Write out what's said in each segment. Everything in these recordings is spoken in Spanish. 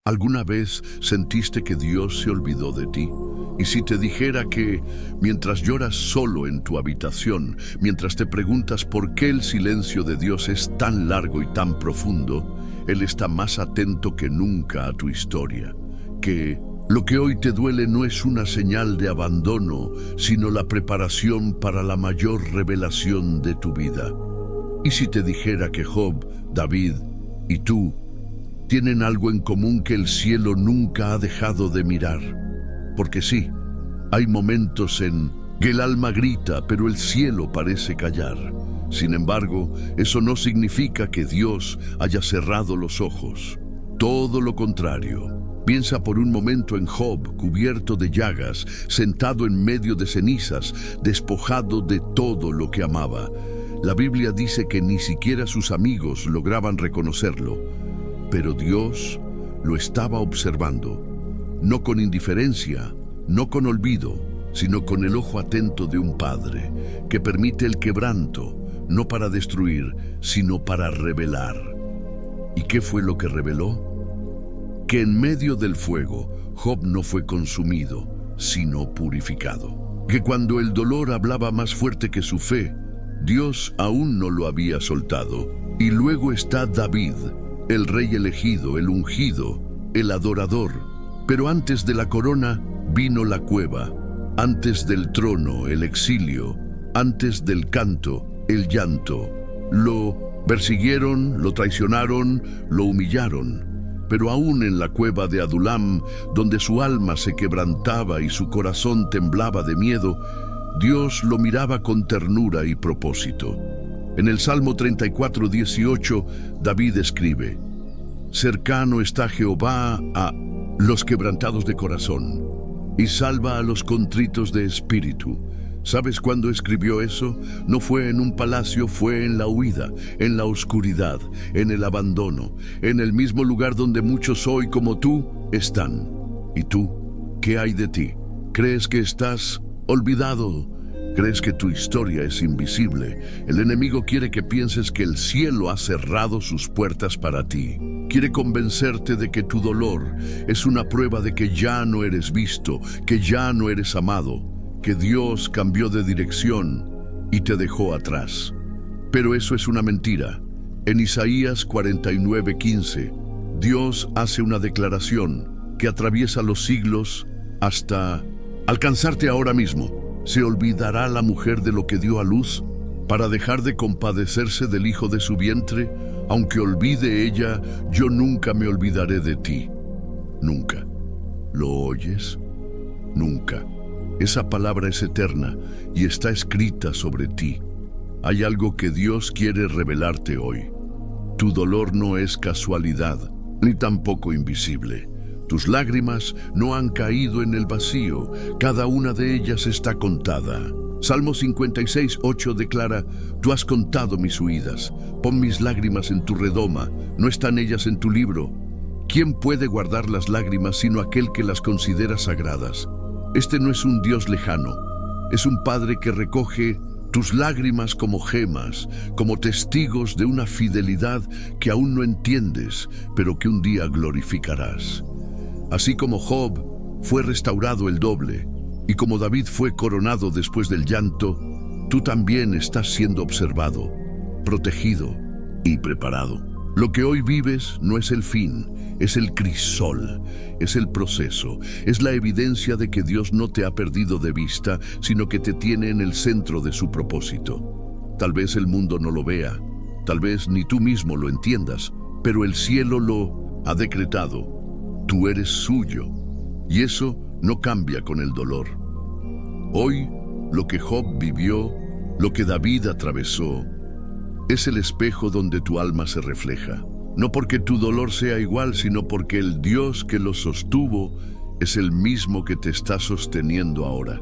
¿Alguna vez sentiste que Dios se olvidó de ti? Y si te dijera que, mientras lloras solo en tu habitación, mientras te preguntas por qué el silencio de Dios es tan largo y tan profundo, Él está más atento que nunca a tu historia, que lo que hoy te duele no es una señal de abandono, sino la preparación para la mayor revelación de tu vida. Y si te dijera que Job, David y tú tienen algo en común que el cielo nunca ha dejado de mirar. Porque sí, hay momentos en que el alma grita, pero el cielo parece callar. Sin embargo, eso no significa que Dios haya cerrado los ojos. Todo lo contrario. Piensa por un momento en Job, cubierto de llagas, sentado en medio de cenizas, despojado de todo lo que amaba. La Biblia dice que ni siquiera sus amigos lograban reconocerlo, pero Dios lo estaba observando. No con indiferencia, no con olvido, sino con el ojo atento de un padre que permite el quebranto, no para destruir, sino para revelar. ¿Y qué fue lo que reveló? Que en medio del fuego, Job no fue consumido, sino purificado. Que cuando el dolor hablaba más fuerte que su fe, Dios aún no lo había soltado. Y luego está David, el rey elegido, el ungido, el adorador. Pero antes de la corona vino la cueva, antes del trono el exilio, antes del canto el llanto. Lo persiguieron, lo traicionaron, lo humillaron. Pero aún en la cueva de Adulam, donde su alma se quebrantaba y su corazón temblaba de miedo, Dios lo miraba con ternura y propósito. En el Salmo 34:18, David escribe: cercano está Jehová a los quebrantados de corazón, y salva a los contritos de espíritu. ¿Sabes cuándo escribió eso? No fue en un palacio, fue en la huida, en la oscuridad, en el abandono, en el mismo lugar donde muchos hoy como tú están. ¿Y tú? ¿Qué hay de ti? ¿Crees que estás olvidado? ¿Crees que tu historia es invisible? El enemigo quiere que pienses que el cielo ha cerrado sus puertas para ti. Quiere convencerte de que tu dolor es una prueba de que ya no eres visto, que ya no eres amado, que Dios cambió de dirección y te dejó atrás. Pero eso es una mentira. En Isaías 49:15, Dios hace una declaración que atraviesa los siglos hasta alcanzarte ahora mismo. ¿Se olvidará la mujer de lo que dio a luz para dejar de compadecerse del hijo de su vientre? Aunque olvide ella, yo nunca me olvidaré de ti. Nunca. ¿Lo oyes? Nunca. Esa palabra es eterna y está escrita sobre ti. Hay algo que Dios quiere revelarte hoy. Tu dolor no es casualidad, ni tampoco invisible. Tus lágrimas no han caído en el vacío, cada una de ellas está contada. Salmo 56:8 declara: tú has contado mis huidas, pon mis lágrimas en tu redoma, ¿no están ellas en tu libro? ¿Quién puede guardar las lágrimas sino aquel que las considera sagradas? Este no es un Dios lejano, es un Padre que recoge tus lágrimas como gemas, como testigos de una fidelidad que aún no entiendes, pero que un día glorificarás. Así como Job fue restaurado el doble, y como David fue coronado después del llanto, tú también estás siendo observado, protegido y preparado. Lo que hoy vives no es el fin, es el crisol, es el proceso, es la evidencia de que Dios no te ha perdido de vista, sino que te tiene en el centro de su propósito. Tal vez el mundo no lo vea, tal vez ni tú mismo lo entiendas, pero el cielo lo ha decretado. Tú eres suyo, y eso no cambia con el dolor. Hoy, lo que Job vivió, lo que David atravesó, es el espejo donde tu alma se refleja. No porque tu dolor sea igual, sino porque el Dios que lo sostuvo es el mismo que te está sosteniendo ahora.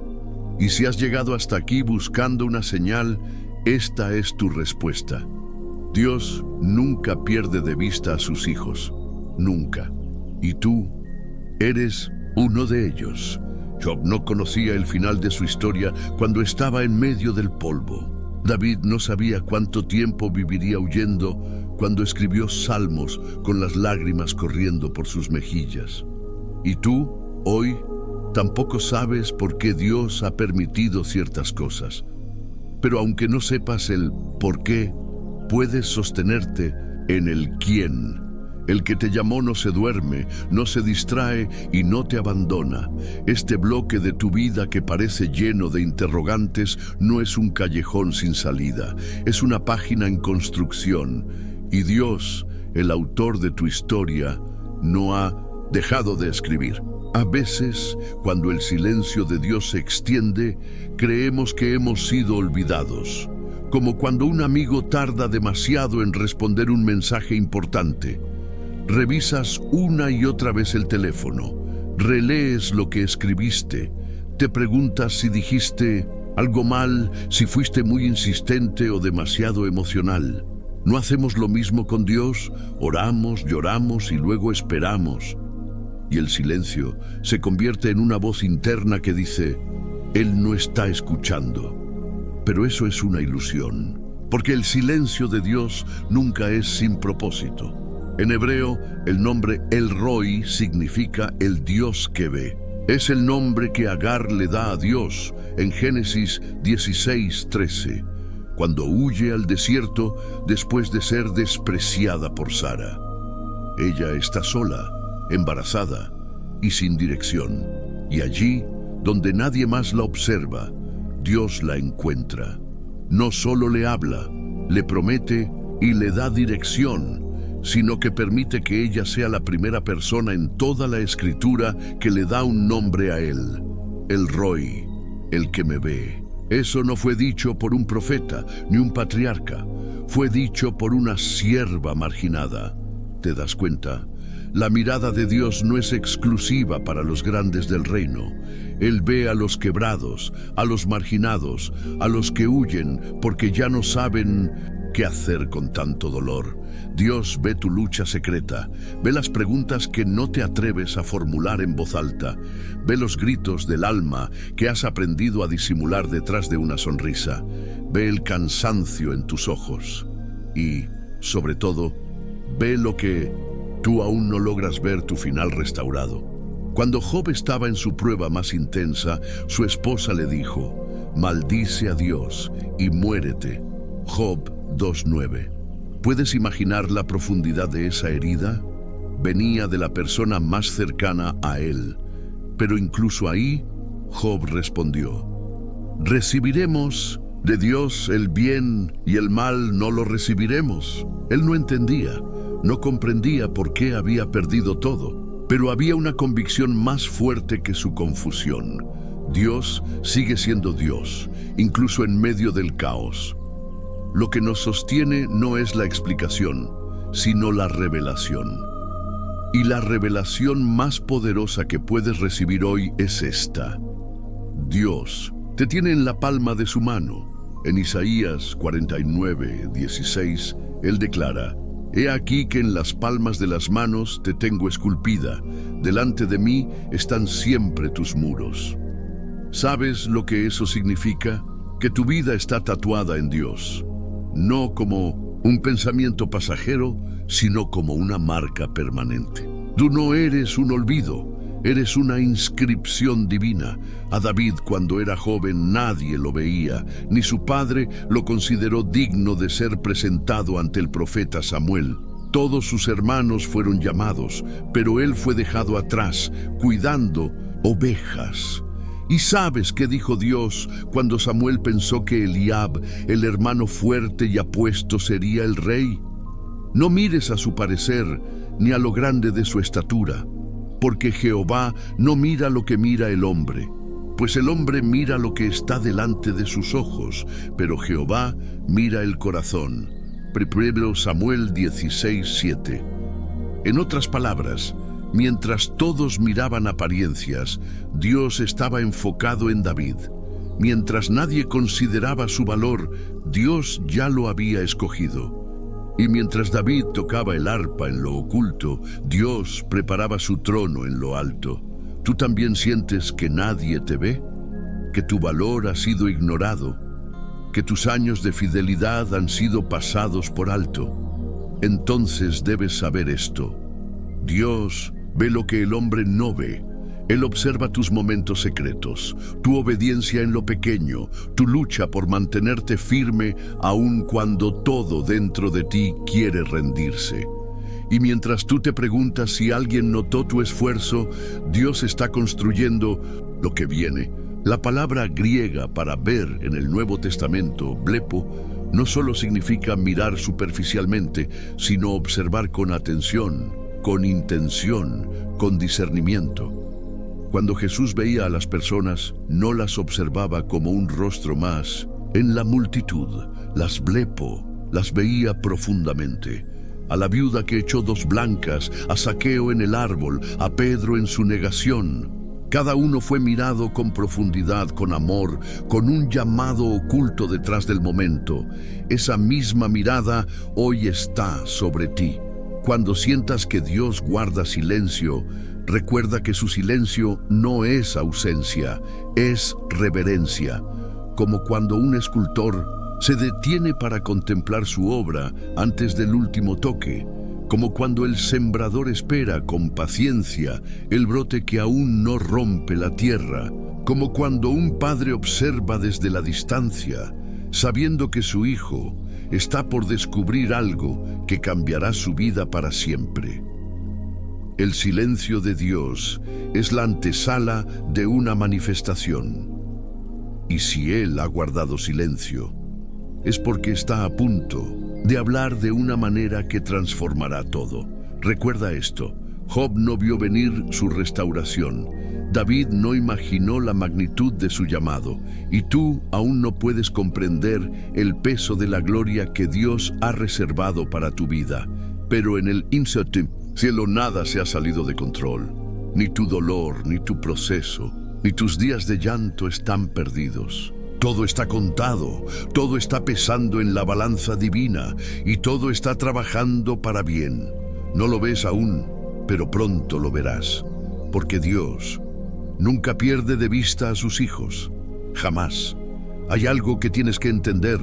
Y si has llegado hasta aquí buscando una señal, esta es tu respuesta. Dios nunca pierde de vista a sus hijos, nunca. Y tú eres uno de ellos. Job no conocía el final de su historia cuando estaba en medio del polvo. David no sabía cuánto tiempo viviría huyendo cuando escribió salmos con las lágrimas corriendo por sus mejillas. Y tú, hoy, tampoco sabes por qué Dios ha permitido ciertas cosas. Pero aunque no sepas el por qué, puedes sostenerte en el quién. El que te llamó no se duerme, no se distrae y no te abandona. Este bloque de tu vida que parece lleno de interrogantes no es un callejón sin salida, es una página en construcción. Y Dios, el autor de tu historia, no ha dejado de escribir. A veces, cuando el silencio de Dios se extiende, creemos que hemos sido olvidados, como cuando un amigo tarda demasiado en responder un mensaje importante. Revisas una y otra vez el teléfono, relees lo que escribiste, te preguntas si dijiste algo mal, si fuiste muy insistente o demasiado emocional. ¿No hacemos lo mismo con Dios? Oramos, lloramos y luego esperamos. Y el silencio se convierte en una voz interna que dice, Él no está escuchando. Pero eso es una ilusión, porque el silencio de Dios nunca es sin propósito. En hebreo, el nombre El Roi significa el Dios que ve. Es el nombre que Agar le da a Dios en Génesis 16:13, cuando huye al desierto después de ser despreciada por Sara. Ella está sola, embarazada y sin dirección, y allí, donde nadie más la observa, Dios la encuentra. No solo le habla, le promete y le da dirección, sino que permite que ella sea la primera persona en toda la Escritura que le da un nombre a él, El Roi, el que me ve. Eso no fue dicho por un profeta ni un patriarca, fue dicho por una sierva marginada. ¿Te das cuenta? La mirada de Dios no es exclusiva para los grandes del reino. Él ve a los quebrados, a los marginados, a los que huyen porque ya no saben qué hacer con tanto dolor. Dios ve tu lucha secreta, ve las preguntas que no te atreves a formular en voz alta, ve los gritos del alma que has aprendido a disimular detrás de una sonrisa, ve el cansancio en tus ojos y, sobre todo, ve lo que tú aún no logras ver, tu final restaurado. Cuando Job estaba en su prueba más intensa, su esposa le dijo, maldice a Dios y muérete. Job 2:9. ¿Puedes imaginar la profundidad de esa herida? Venía de la persona más cercana a él. Pero incluso ahí, Job respondió, recibiremos de Dios el bien y el mal no lo recibiremos. Él no entendía, no comprendía por qué había perdido todo, pero había una convicción más fuerte que su confusión. Dios sigue siendo Dios, incluso en medio del caos. Lo que nos sostiene no es la explicación, sino la revelación. Y la revelación más poderosa que puedes recibir hoy es esta. Dios te tiene en la palma de su mano. En Isaías 49:16, Él declara, he aquí que en las palmas de las manos te tengo esculpida, delante de mí están siempre tus muros. ¿Sabes lo que eso significa? Que tu vida está tatuada en Dios. No como un pensamiento pasajero, sino como una marca permanente. Tú no eres un olvido, eres una inscripción divina. A David, cuando era joven, nadie lo veía, ni su padre lo consideró digno de ser presentado ante el profeta Samuel. Todos sus hermanos fueron llamados, pero él fue dejado atrás, cuidando ovejas. ¿Y sabes qué dijo Dios cuando Samuel pensó que Eliab, el hermano fuerte y apuesto, sería el rey? No mires a su parecer, ni a lo grande de su estatura, porque Jehová no mira lo que mira el hombre, pues el hombre mira lo que está delante de sus ojos, pero Jehová mira el corazón. 1 Samuel 16:7. En otras palabras, mientras todos miraban apariencias, Dios estaba enfocado en David. Mientras nadie consideraba su valor, Dios ya lo había escogido. Y mientras David tocaba el arpa en lo oculto, Dios preparaba su trono en lo alto. ¿Tú también sientes que nadie te ve? ¿Que tu valor ha sido ignorado? ¿Que tus años de fidelidad han sido pasados por alto? Entonces debes saber esto: Dios ve lo que el hombre no ve. Él observa tus momentos secretos, tu obediencia en lo pequeño, tu lucha por mantenerte firme aun cuando todo dentro de ti quiere rendirse. Y mientras tú te preguntas si alguien notó tu esfuerzo, Dios está construyendo lo que viene. La palabra griega para ver en el Nuevo Testamento, blepo, no solo significa mirar superficialmente, sino observar con atención, con intención, con discernimiento. Cuando Jesús veía a las personas, no las observaba como un rostro más. En la multitud, las blepo, las veía profundamente. A la viuda que echó 2 blancas, a Zaqueo en el árbol, a Pedro en su negación. Cada uno fue mirado con profundidad, con amor, con un llamado oculto detrás del momento. Esa misma mirada hoy está sobre ti. Cuando sientas que Dios guarda silencio, recuerda que su silencio no es ausencia, es reverencia. Como cuando un escultor se detiene para contemplar su obra antes del último toque, como cuando el sembrador espera con paciencia el brote que aún no rompe la tierra, como cuando un padre observa desde la distancia, sabiendo que su hijo está por descubrir algo que cambiará su vida para siempre. El silencio de Dios es la antesala de una manifestación. Y si Él ha guardado silencio, es porque está a punto de hablar de una manera que transformará todo. Recuerda esto: Job no vio venir su restauración. David no imaginó la magnitud de su llamado. Y tú aún no puedes comprender el peso de la gloria que Dios ha reservado para tu vida. Pero en el inserte, cielo, nada se ha salido de control. Ni tu dolor, ni tu proceso, ni tus días de llanto están perdidos. Todo está contado, todo está pesando en la balanza divina y todo está trabajando para bien. No lo ves aún, pero pronto lo verás, porque Dios nunca pierde de vista a sus hijos, jamás. Hay algo que tienes que entender: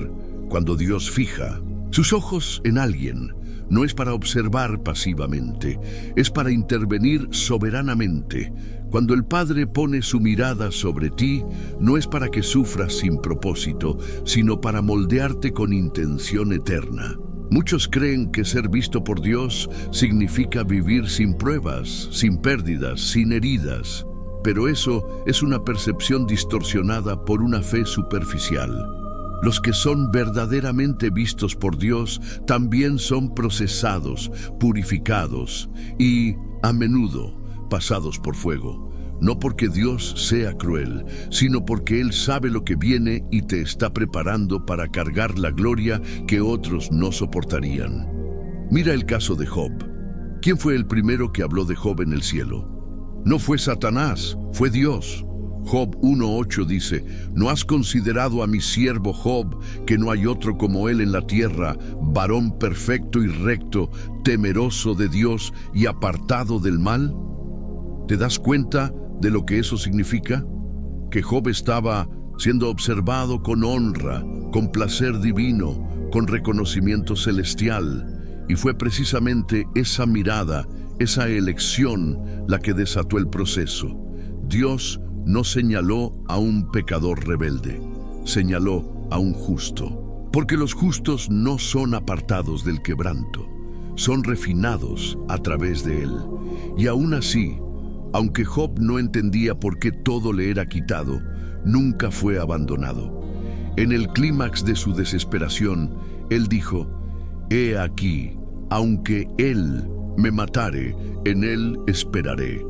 cuando Dios fija sus ojos en alguien, no es para observar pasivamente, es para intervenir soberanamente. Cuando el Padre pone su mirada sobre ti, no es para que sufras sin propósito, sino para moldearte con intención eterna. Muchos creen que ser visto por Dios significa vivir sin pruebas, sin pérdidas, sin heridas. Pero eso es una percepción distorsionada por una fe superficial. Los que son verdaderamente vistos por Dios también son procesados, purificados y, a menudo, pasados por fuego. No porque Dios sea cruel, sino porque Él sabe lo que viene y te está preparando para cargar la gloria que otros no soportarían. Mira el caso de Job. ¿Quién fue el primero que habló de Job en el cielo? No fue Satanás, fue Dios. Job 1:8 dice: ¿No has considerado a mi siervo Job, que no hay otro como él en la tierra, varón perfecto y recto, temeroso de Dios y apartado del mal? ¿Te das cuenta de lo que eso significa? Que Job estaba siendo observado con honra, con placer divino, con reconocimiento celestial, y fue precisamente esa mirada, esa elección, la que desató el proceso. Dios no señaló a un pecador rebelde, señaló a un justo. Porque los justos no son apartados del quebranto, son refinados a través de él. Y aún así, aunque Job no entendía por qué todo le era quitado, nunca fue abandonado. En el clímax de su desesperación, él dijo: «He aquí, aunque él me matare, en él esperaré».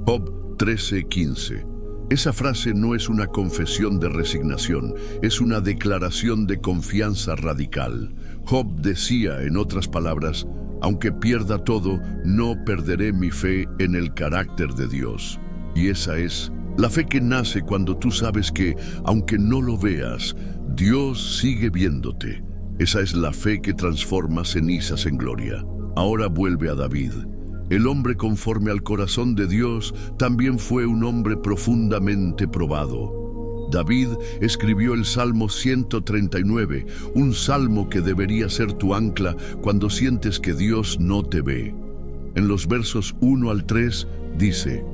Job 13:15. Esa frase no es una confesión de resignación, es una declaración de confianza radical. Job decía, en otras palabras: aunque pierda todo, no perderé mi fe en el carácter de Dios. Y esa es la fe que nace cuando tú sabes que, aunque no lo veas, Dios sigue viéndote. Esa es la fe que transforma cenizas en gloria. Ahora vuelve a David. El hombre conforme al corazón de Dios también fue un hombre profundamente probado. David escribió el Salmo 139, un salmo que debería ser tu ancla cuando sientes que Dios no te ve. En los versos 1 al 3 dice: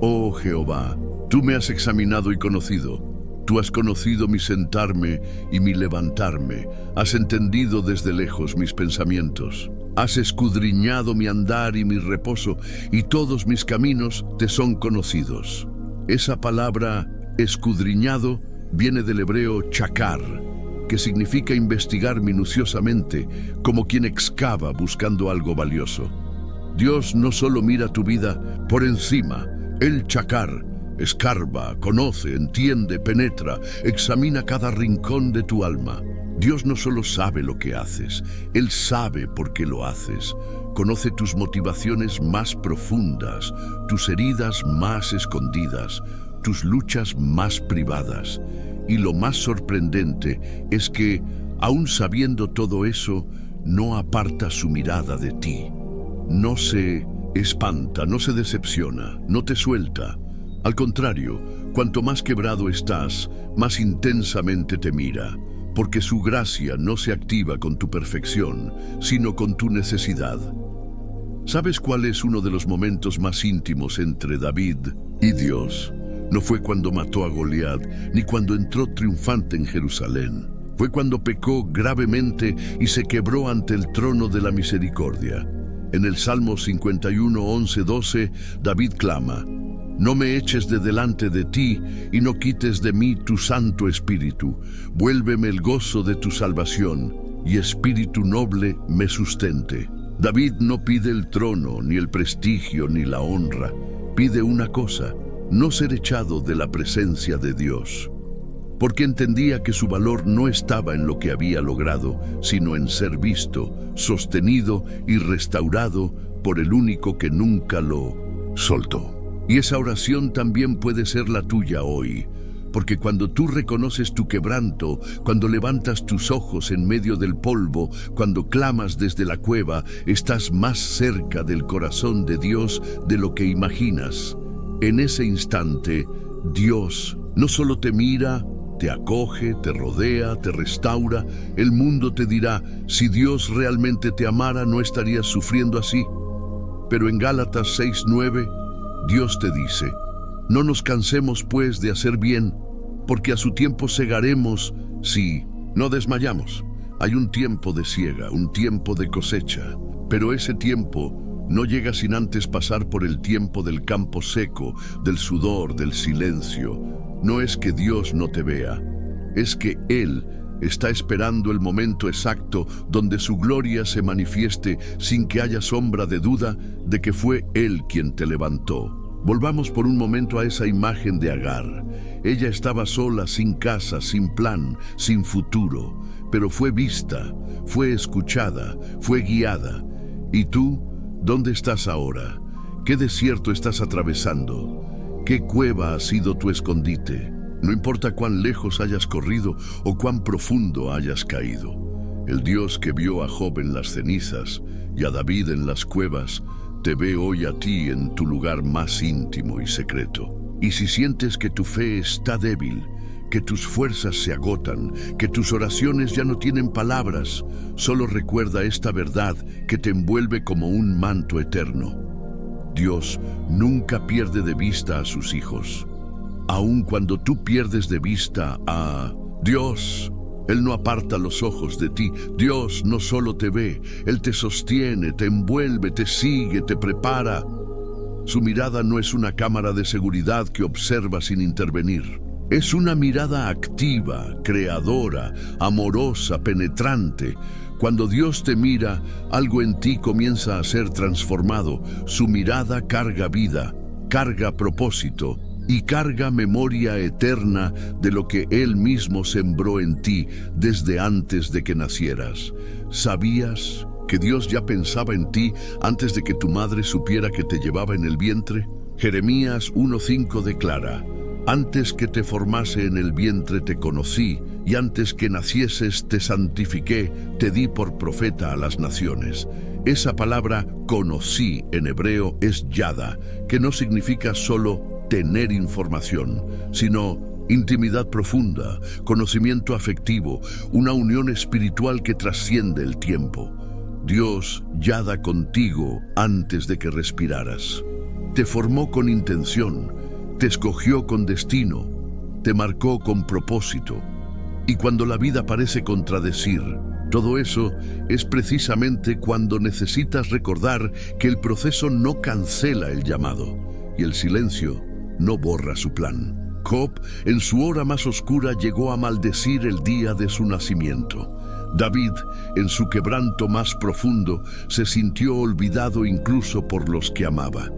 Oh Jehová, tú me has examinado y conocido. Tú has conocido mi sentarme y mi levantarme. Has entendido desde lejos mis pensamientos. Has escudriñado mi andar y mi reposo, y todos mis caminos te son conocidos. Esa palabra escudriñado viene del hebreo chakar, que significa investigar minuciosamente, como quien excava buscando algo valioso. Dios no solo mira tu vida por encima, Él chakar, escarba, conoce, entiende, penetra, examina cada rincón de tu alma. Dios no solo sabe lo que haces, Él sabe por qué lo haces. Conoce tus motivaciones más profundas, tus heridas más escondidas, tus luchas más privadas. Y lo más sorprendente es que, aun sabiendo todo eso, no aparta su mirada de ti. No se espanta, no se decepciona, no te suelta. Al contrario, cuanto más quebrado estás, más intensamente te mira, porque su gracia no se activa con tu perfección, sino con tu necesidad. ¿Sabes cuál es uno de los momentos más íntimos entre David y Dios? No fue cuando mató a Goliat, ni cuando entró triunfante en Jerusalén. Fue cuando pecó gravemente y se quebró ante el trono de la misericordia. En el Salmo 51, 11, 12, David clama: No me eches de delante de ti y no quites de mí tu Santo Espíritu. Vuélveme el gozo de tu salvación y espíritu noble me sustente. David no pide el trono, ni el prestigio, ni la honra. Pide una cosa: no ser echado de la presencia de Dios. Porque entendía que su valor no estaba en lo que había logrado, sino en ser visto, sostenido y restaurado por el único que nunca lo soltó. Y esa oración también puede ser la tuya hoy, porque cuando tú reconoces tu quebranto, cuando levantas tus ojos en medio del polvo, cuando clamas desde la cueva, estás más cerca del corazón de Dios de lo que imaginas. En ese instante, Dios no solo te mira, te acoge, te rodea, te restaura. El mundo te dirá: si Dios realmente te amara, no estarías sufriendo así. Pero en Gálatas 6:9, Dios te dice: no nos cansemos pues de hacer bien, porque a su tiempo segaremos si no desmayamos. Hay un tiempo de siega, un tiempo de cosecha, pero ese tiempo no llega sin antes pasar por el tiempo del campo seco, del sudor, del silencio. No es que Dios no te vea, es que Él está esperando el momento exacto donde su gloria se manifieste sin que haya sombra de duda de que fue Él quien te levantó. Volvamos por un momento a esa imagen de Agar. Ella estaba sola, sin casa, sin plan, sin futuro, pero fue vista, fue escuchada, fue guiada. ¿Y tú? ¿Dónde estás ahora? ¿Qué desierto estás atravesando? ¿Qué cueva ha sido tu escondite? No importa cuán lejos hayas corrido o cuán profundo hayas caído. El Dios que vio a Job en las cenizas y a David en las cuevas, te ve hoy a ti en tu lugar más íntimo y secreto. Y si sientes que tu fe está débil, que tus fuerzas se agotan, que tus oraciones ya no tienen palabras, solo recuerda esta verdad que te envuelve como un manto eterno. Dios nunca pierde de vista a sus hijos. Aun cuando tú pierdes de vista a Dios, Él no aparta los ojos de ti. Dios no solo te ve, Él te sostiene, te envuelve, te sigue, te prepara. Su mirada no es una cámara de seguridad que observa sin intervenir. Es una mirada activa, creadora, amorosa, penetrante. Cuando Dios te mira, algo en ti comienza a ser transformado. Su mirada carga vida, carga propósito y carga memoria eterna de lo que Él mismo sembró en ti desde antes de que nacieras. ¿Sabías que Dios ya pensaba en ti antes de que tu madre supiera que te llevaba en el vientre? Jeremías 1:5 declara: antes que te formase en el vientre te conocí, y antes que nacieses te santifiqué, te di por profeta a las naciones. Esa palabra conocí en hebreo es yada, que no significa solo tener información, sino intimidad profunda, conocimiento afectivo, una unión espiritual que trasciende el tiempo. Dios yada contigo antes de que respiraras. Te formó con intención, te escogió con destino, te marcó con propósito. Y cuando la vida parece contradecir todo eso, es precisamente cuando necesitas recordar que el proceso no cancela el llamado y el silencio no borra su plan. Job, en su hora más oscura, llegó a maldecir el día de su nacimiento. David, en su quebranto más profundo, se sintió olvidado incluso por los que amaba.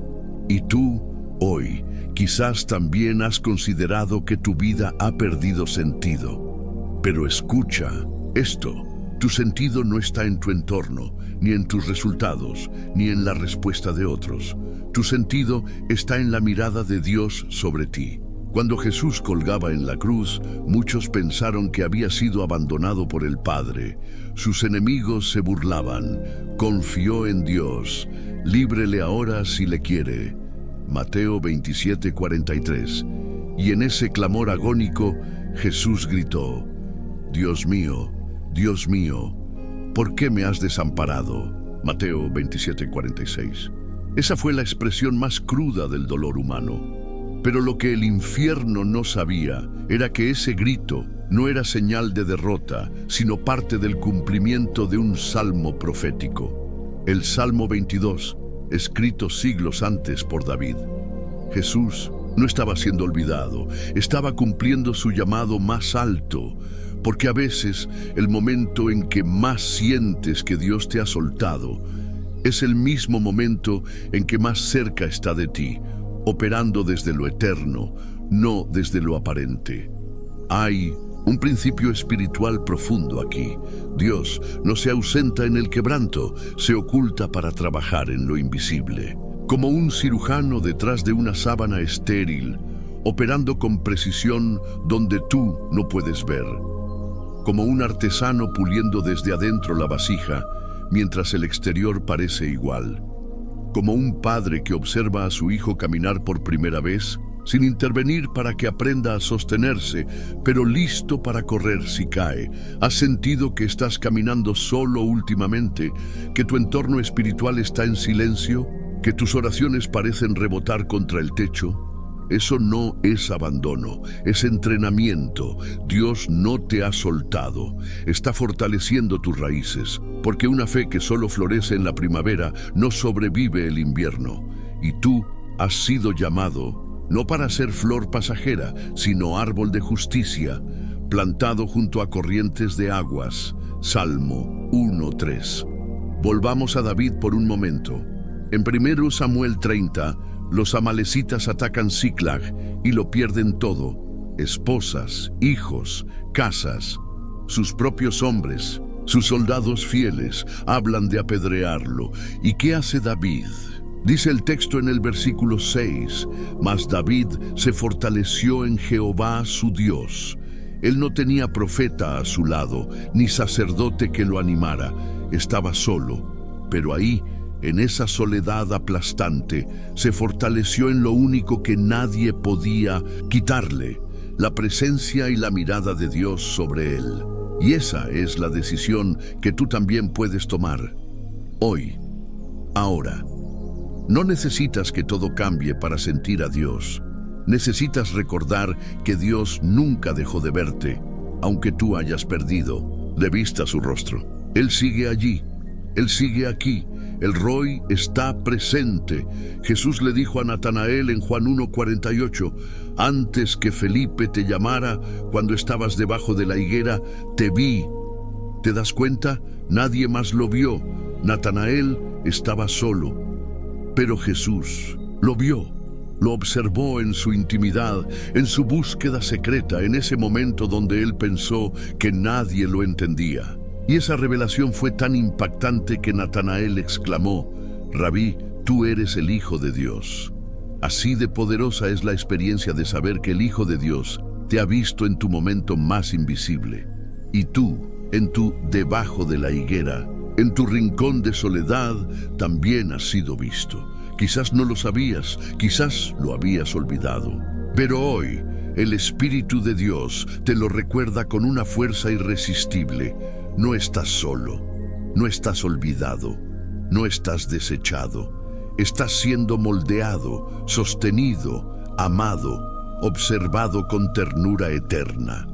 Y tú, hoy, quizás también has considerado que tu vida ha perdido sentido. Pero escucha esto. Tu sentido no está en tu entorno, ni en tus resultados, ni en la respuesta de otros. Tu sentido está en la mirada de Dios sobre ti. Cuando Jesús colgaba en la cruz, muchos pensaron que había sido abandonado por el Padre. Sus enemigos se burlaban. Confió en Dios. Líbrele ahora si le quiere. Mateo 27:43. Y en ese clamor agónico, Jesús gritó: Dios mío, ¿por qué me has desamparado? Mateo 27:46. Esa fue la expresión más cruda del dolor humano. Pero lo que el infierno no sabía era que ese grito no era señal de derrota, sino parte del cumplimiento de un salmo profético. El Salmo 22, escrito siglos antes por David. Jesús no estaba siendo olvidado, estaba cumpliendo su llamado más alto, porque a veces el momento en que más sientes que Dios te ha soltado es el mismo momento en que más cerca está de ti, operando desde lo eterno, no desde lo aparente. Hay un principio espiritual profundo aquí. Dios no se ausenta en el quebranto, se oculta para trabajar en lo invisible. Como un cirujano detrás de una sábana estéril, operando con precisión donde tú no puedes ver. Como un artesano puliendo desde adentro la vasija, mientras el exterior parece igual. Como un padre que observa a su hijo caminar por primera vez, sin intervenir para que aprenda a sostenerse, pero listo para correr si cae. ¿Has sentido que estás caminando solo últimamente? ¿Que tu entorno espiritual está en silencio? ¿Que tus oraciones parecen rebotar contra el techo? Eso no es abandono, es entrenamiento. Dios no te ha soltado, está fortaleciendo tus raíces, porque una fe que solo florece en la primavera no sobrevive el invierno. Y tú has sido llamado, no para ser flor pasajera, sino árbol de justicia, plantado junto a corrientes de aguas. Salmo 1:3. Volvamos a David por un momento. En 1 Samuel 30, los amalecitas atacan Siclag y lo pierden todo: esposas, hijos, casas. Sus propios hombres, sus soldados fieles, hablan de apedrearlo. ¿Y qué hace David? Dice el texto en el versículo 6, mas David se fortaleció en Jehová su Dios. Él no tenía profeta a su lado, ni sacerdote que lo animara. Estaba solo, pero ahí, en esa soledad aplastante, se fortaleció en lo único que nadie podía quitarle: la presencia y la mirada de Dios sobre él. Y esa es la decisión que tú también puedes tomar. Hoy, ahora. No necesitas que todo cambie para sentir a Dios. Necesitas recordar que Dios nunca dejó de verte, aunque tú hayas perdido de vista su rostro. Él sigue allí, Él sigue aquí. El Roy está presente. Jesús le dijo a Natanael en Juan 1:48, antes que Felipe te llamara, cuando estabas debajo de la higuera, te vi. ¿Te das cuenta? Nadie más lo vio. Natanael estaba solo. Pero Jesús lo vio, lo observó en su intimidad, en su búsqueda secreta, en ese momento donde él pensó que nadie lo entendía. Y esa revelación fue tan impactante que Natanael exclamó: Rabí, tú eres el Hijo de Dios. Así de poderosa es la experiencia de saber que el Hijo de Dios te ha visto en tu momento más invisible. Y tú, en tu debajo de la higuera, en tu rincón de soledad, también has sido visto. Quizás no lo sabías, quizás lo habías olvidado. Pero hoy, el Espíritu de Dios te lo recuerda con una fuerza irresistible. No estás solo, no estás olvidado, no estás desechado. Estás siendo moldeado, sostenido, amado, observado con ternura eterna.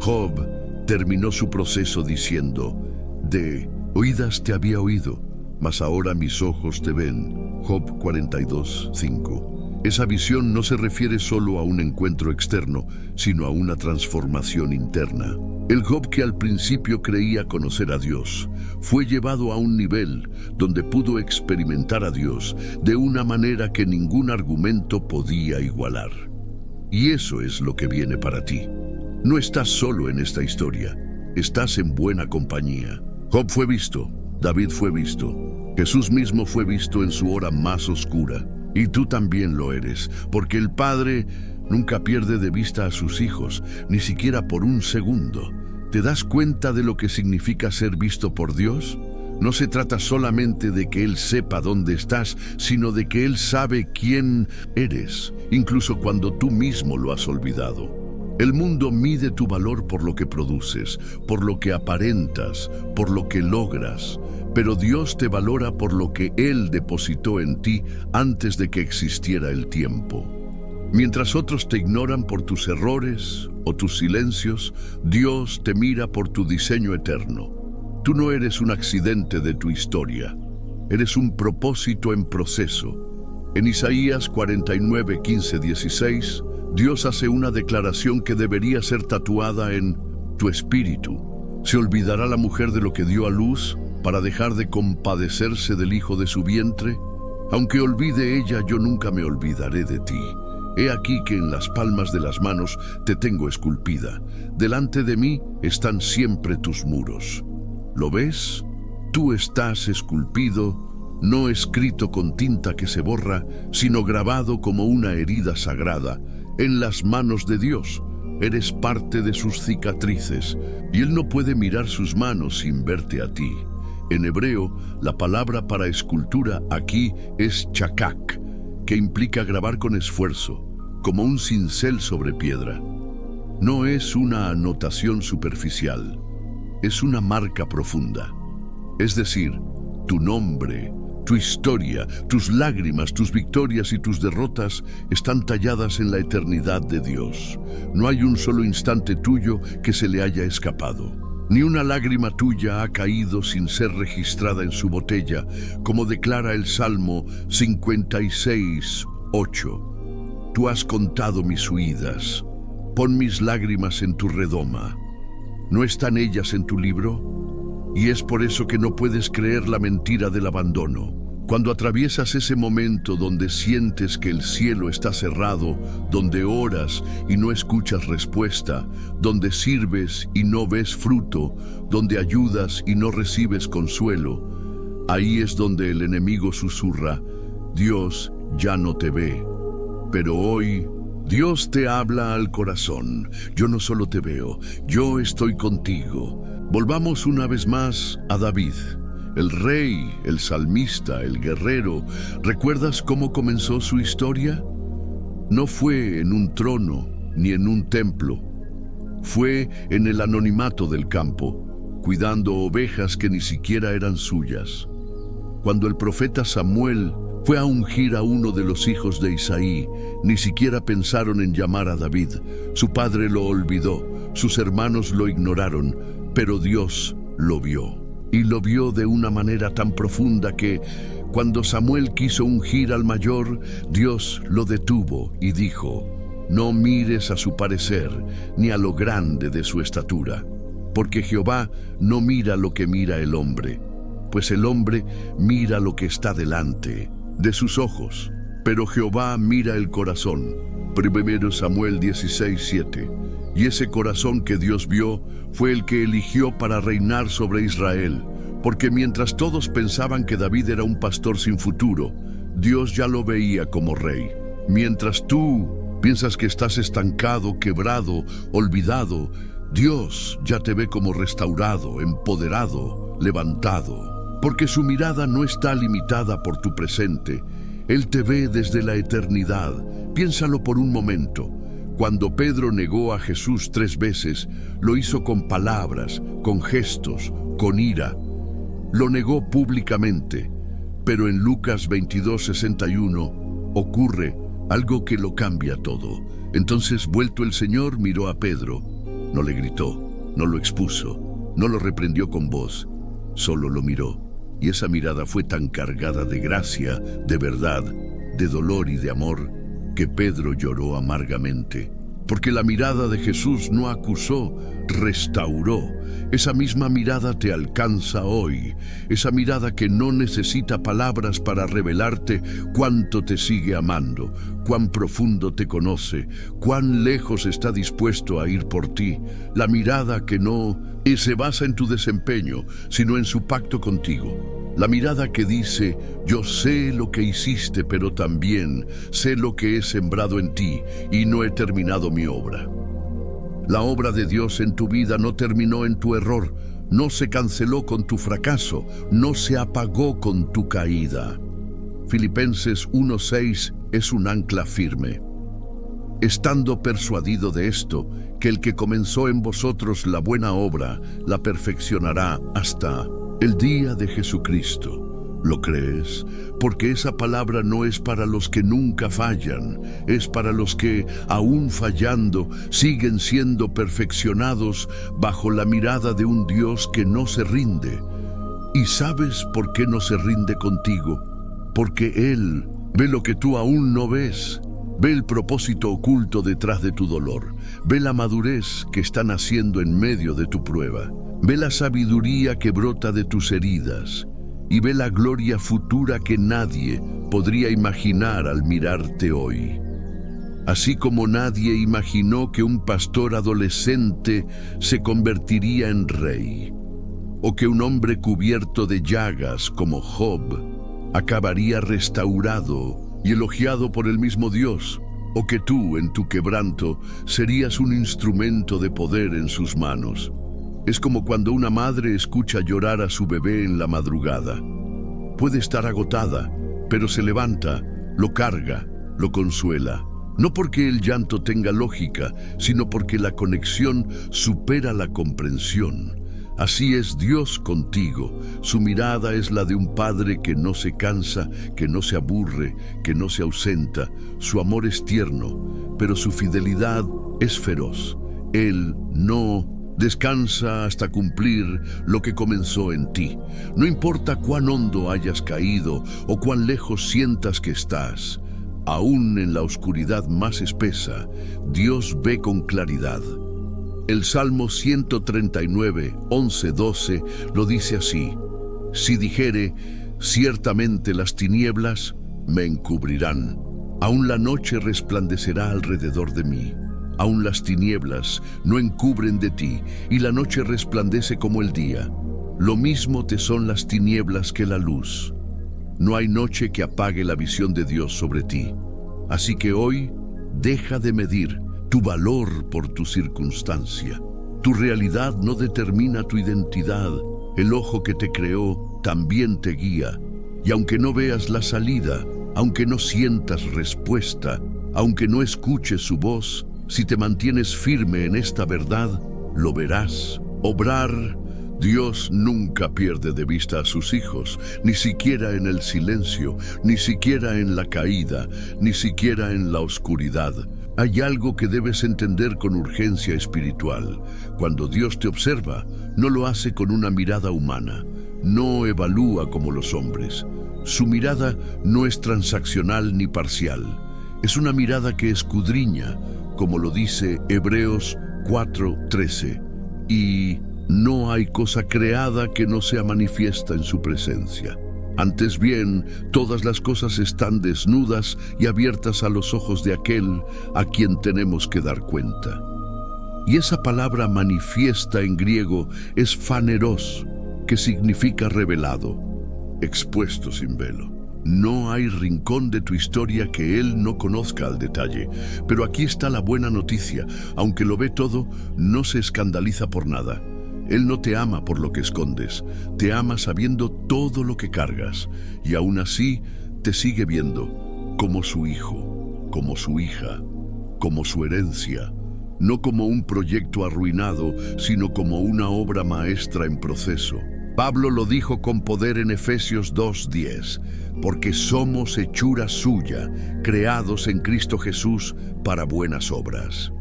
Job terminó su proceso diciendo: de oídas te había oído, mas ahora mis ojos te ven. Job 42:5. Esa visión no se refiere solo a un encuentro externo, sino a una transformación interna. El Job que al principio creía conocer a Dios, fue llevado a un nivel donde pudo experimentar a Dios de una manera que ningún argumento podía igualar. Y eso es lo que viene para ti. No estás solo en esta historia, estás en buena compañía. Job fue visto, David fue visto, Jesús mismo fue visto en su hora más oscura. Y tú también lo eres, porque el Padre nunca pierde de vista a sus hijos, ni siquiera por un segundo. ¿Te das cuenta de lo que significa ser visto por Dios? No se trata solamente de que Él sepa dónde estás, sino de que Él sabe quién eres, incluso cuando tú mismo lo has olvidado. El mundo mide tu valor por lo que produces, por lo que aparentas, por lo que logras. Pero Dios te valora por lo que Él depositó en ti antes de que existiera el tiempo. Mientras otros te ignoran por tus errores o tus silencios, Dios te mira por tu diseño eterno. Tú no eres un accidente de tu historia, eres un propósito en proceso. En Isaías 49, 15, 16, Dios hace una declaración que debería ser tatuada en tu espíritu. ¿Se olvidará la mujer de lo que dio a luz para dejar de compadecerse del hijo de su vientre? Aunque olvide ella, yo nunca me olvidaré de ti. He aquí que en las palmas de las manos te tengo esculpida. Delante de mí están siempre tus muros. ¿Lo ves? Tú estás esculpido, no escrito con tinta que se borra, sino grabado como una herida sagrada, en las manos de Dios. Eres parte de sus cicatrices, y Él no puede mirar sus manos sin verte a ti. En hebreo, la palabra para escultura aquí es chakak, que implica grabar con esfuerzo, como un cincel sobre piedra. No es una anotación superficial, es una marca profunda. Es decir, tu nombre, tu historia, tus lágrimas, tus victorias y tus derrotas están talladas en la eternidad de Dios. No hay un solo instante tuyo que se le haya escapado. Ni una lágrima tuya ha caído sin ser registrada en su botella, como declara el Salmo 56, 8. Tú has contado mis huidas. Pon mis lágrimas en tu redoma. ¿No están ellas en tu libro? Y es por eso que no puedes creer la mentira del abandono. Cuando atraviesas ese momento donde sientes que el cielo está cerrado, donde oras y no escuchas respuesta, donde sirves y no ves fruto, donde ayudas y no recibes consuelo, ahí es donde el enemigo susurra: Dios ya no te ve. Pero hoy Dios te habla al corazón. Yo no solo te veo, yo estoy contigo. Volvamos una vez más a David, el rey, el salmista, el guerrero. ¿Recuerdas cómo comenzó su historia? No fue en un trono ni en un templo. Fue en el anonimato del campo, cuidando ovejas que ni siquiera eran suyas. Cuando el profeta Samuel fue a ungir a uno de los hijos de Isaí, ni siquiera pensaron en llamar a David. Su padre lo olvidó, sus hermanos lo ignoraron, pero Dios lo vio. Y lo vio de una manera tan profunda que, cuando Samuel quiso ungir al mayor, Dios lo detuvo y dijo: no mires a su parecer, ni a lo grande de su estatura, porque Jehová no mira lo que mira el hombre, pues el hombre mira lo que está delante de sus ojos, pero Jehová mira el corazón. 1 Samuel 16:7. Y ese corazón que Dios vio fue el que eligió para reinar sobre Israel, porque mientras todos pensaban que David era un pastor sin futuro, Dios ya lo veía como rey. Mientras tú piensas que estás estancado, quebrado, olvidado, Dios ya te ve como restaurado, empoderado, levantado, porque su mirada no está limitada por tu presente. Él te ve desde la eternidad. Piénsalo por un momento. Cuando Pedro negó a Jesús 3 veces, lo hizo con palabras, con gestos, con ira. Lo negó públicamente, pero en Lucas 22:61 ocurre algo que lo cambia todo. Entonces, vuelto el Señor, miró a Pedro. No le gritó, no lo expuso, no lo reprendió con voz, solo lo miró. Y esa mirada fue tan cargada de gracia, de verdad, de dolor y de amor, que Pedro lloró amargamente. Porque la mirada de Jesús no acusó, restauró. Esa misma mirada te alcanza hoy. Esa mirada que no necesita palabras para revelarte cuánto te sigue amando, cuán profundo te conoce, cuán lejos está dispuesto a ir por ti. La mirada que no se basa en tu desempeño, sino en su pacto contigo. La mirada que dice, yo sé lo que hiciste, pero también sé lo que he sembrado en ti y no he terminado mi obra. La obra de Dios en tu vida no terminó en tu error, no se canceló con tu fracaso, no se apagó con tu caída. Filipenses 1:6 es un ancla firme. Estando persuadido de esto, que el que comenzó en vosotros la buena obra, la perfeccionará hasta el día de Jesucristo. ¿Lo crees? Porque esa palabra no es para los que nunca fallan, es para los que, aún fallando, siguen siendo perfeccionados bajo la mirada de un Dios que no se rinde. ¿Y sabes por qué no se rinde contigo? Porque Él ve lo que tú aún no ves. Ve el propósito oculto detrás de tu dolor. Ve la madurez que está naciendo en medio de tu prueba. Ve la sabiduría que brota de tus heridas. Y ve la gloria futura que nadie podría imaginar al mirarte hoy. Así como nadie imaginó que un pastor adolescente se convertiría en rey, o que un hombre cubierto de llagas como Job acabaría restaurado y elogiado por el mismo Dios, o que tú, en tu quebranto, serías un instrumento de poder en sus manos. Es como cuando una madre escucha llorar a su bebé en la madrugada. Puede estar agotada, pero se levanta, lo carga, lo consuela. No porque el llanto tenga lógica, sino porque la conexión supera la comprensión. Así es Dios contigo. Su mirada es la de un padre que no se cansa, que no se aburre, que no se ausenta. Su amor es tierno, pero su fidelidad es feroz. Él no descansa hasta cumplir lo que comenzó en ti. No importa cuán hondo hayas caído o cuán lejos sientas que estás, aún en la oscuridad más espesa, Dios ve con claridad. El Salmo 139, 11, 12 lo dice así: si dijere, ciertamente las tinieblas me encubrirán, aún la noche resplandecerá alrededor de mí. Aún las tinieblas no encubren de ti, y la noche resplandece como el día. Lo mismo te son las tinieblas que la luz. No hay noche que apague la visión de Dios sobre ti. Así que hoy, deja de medir tu valor por tu circunstancia. Tu realidad no determina tu identidad. El ojo que te creó también te guía. Y aunque no veas la salida, aunque no sientas respuesta, aunque no escuches su voz, si te mantienes firme en esta verdad, lo verás obrar. Dios nunca pierde de vista a sus hijos, ni siquiera en el silencio, ni siquiera en la caída, ni siquiera en la oscuridad. Hay algo que debes entender con urgencia espiritual. Cuando Dios te observa, no lo hace con una mirada humana. No evalúa como los hombres. Su mirada no es transaccional ni parcial. Es una mirada que escudriña, como lo dice Hebreos 4:13. Y no hay cosa creada que no sea manifiesta en su presencia. Antes bien, todas las cosas están desnudas y abiertas a los ojos de aquel a quien tenemos que dar cuenta. Y esa palabra manifiesta en griego es phaneros, que significa revelado, expuesto sin velo. No hay rincón de tu historia que Él no conozca al detalle. Pero aquí está la buena noticia: aunque lo ve todo, no se escandaliza por nada. Él no te ama por lo que escondes, te ama sabiendo todo lo que cargas, y aún así te sigue viendo como su hijo, como su hija, como su herencia, no como un proyecto arruinado, sino como una obra maestra en proceso. Pablo lo dijo con poder en Efesios 2:10, porque somos hechura suya, creados en Cristo Jesús para buenas obras.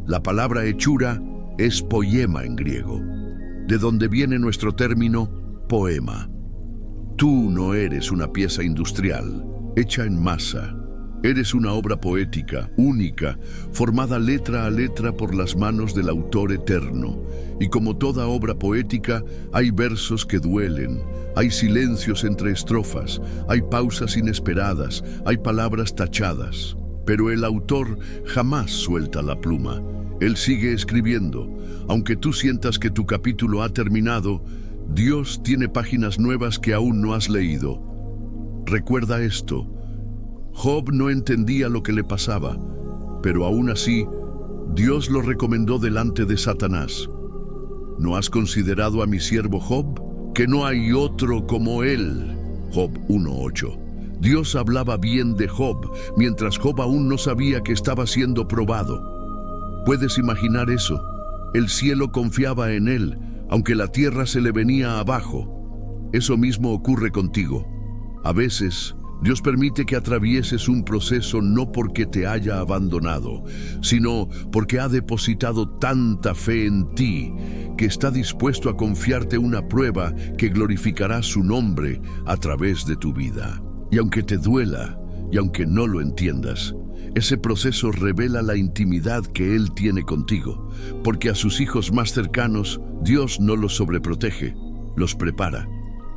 La palabra hechura es poema en griego, de donde viene nuestro término poema. Tú no eres una pieza industrial, hecha en masa. Eres una obra poética, única, formada letra a letra por las manos del autor eterno. Y como toda obra poética, hay versos que duelen, hay silencios entre estrofas, hay pausas inesperadas, hay palabras tachadas. Pero el autor jamás suelta la pluma. Él sigue escribiendo. Aunque tú sientas que tu capítulo ha terminado, Dios tiene páginas nuevas que aún no has leído. Recuerda esto. Job no entendía lo que le pasaba, pero aún así, Dios lo recomendó delante de Satanás. ¿No has considerado a mi siervo Job? Que no hay otro como él. Job 1:8. Dios hablaba bien de Job, mientras Job aún no sabía que estaba siendo probado. ¿Puedes imaginar eso? El cielo confiaba en él, aunque la tierra se le venía abajo. Eso mismo ocurre contigo. A veces, Dios permite que atravieses un proceso no porque te haya abandonado, sino porque ha depositado tanta fe en ti que está dispuesto a confiarte una prueba que glorificará su nombre a través de tu vida. Y aunque te duela, y aunque no lo entiendas, ese proceso revela la intimidad que Él tiene contigo, porque a sus hijos más cercanos, Dios no los sobreprotege, los prepara.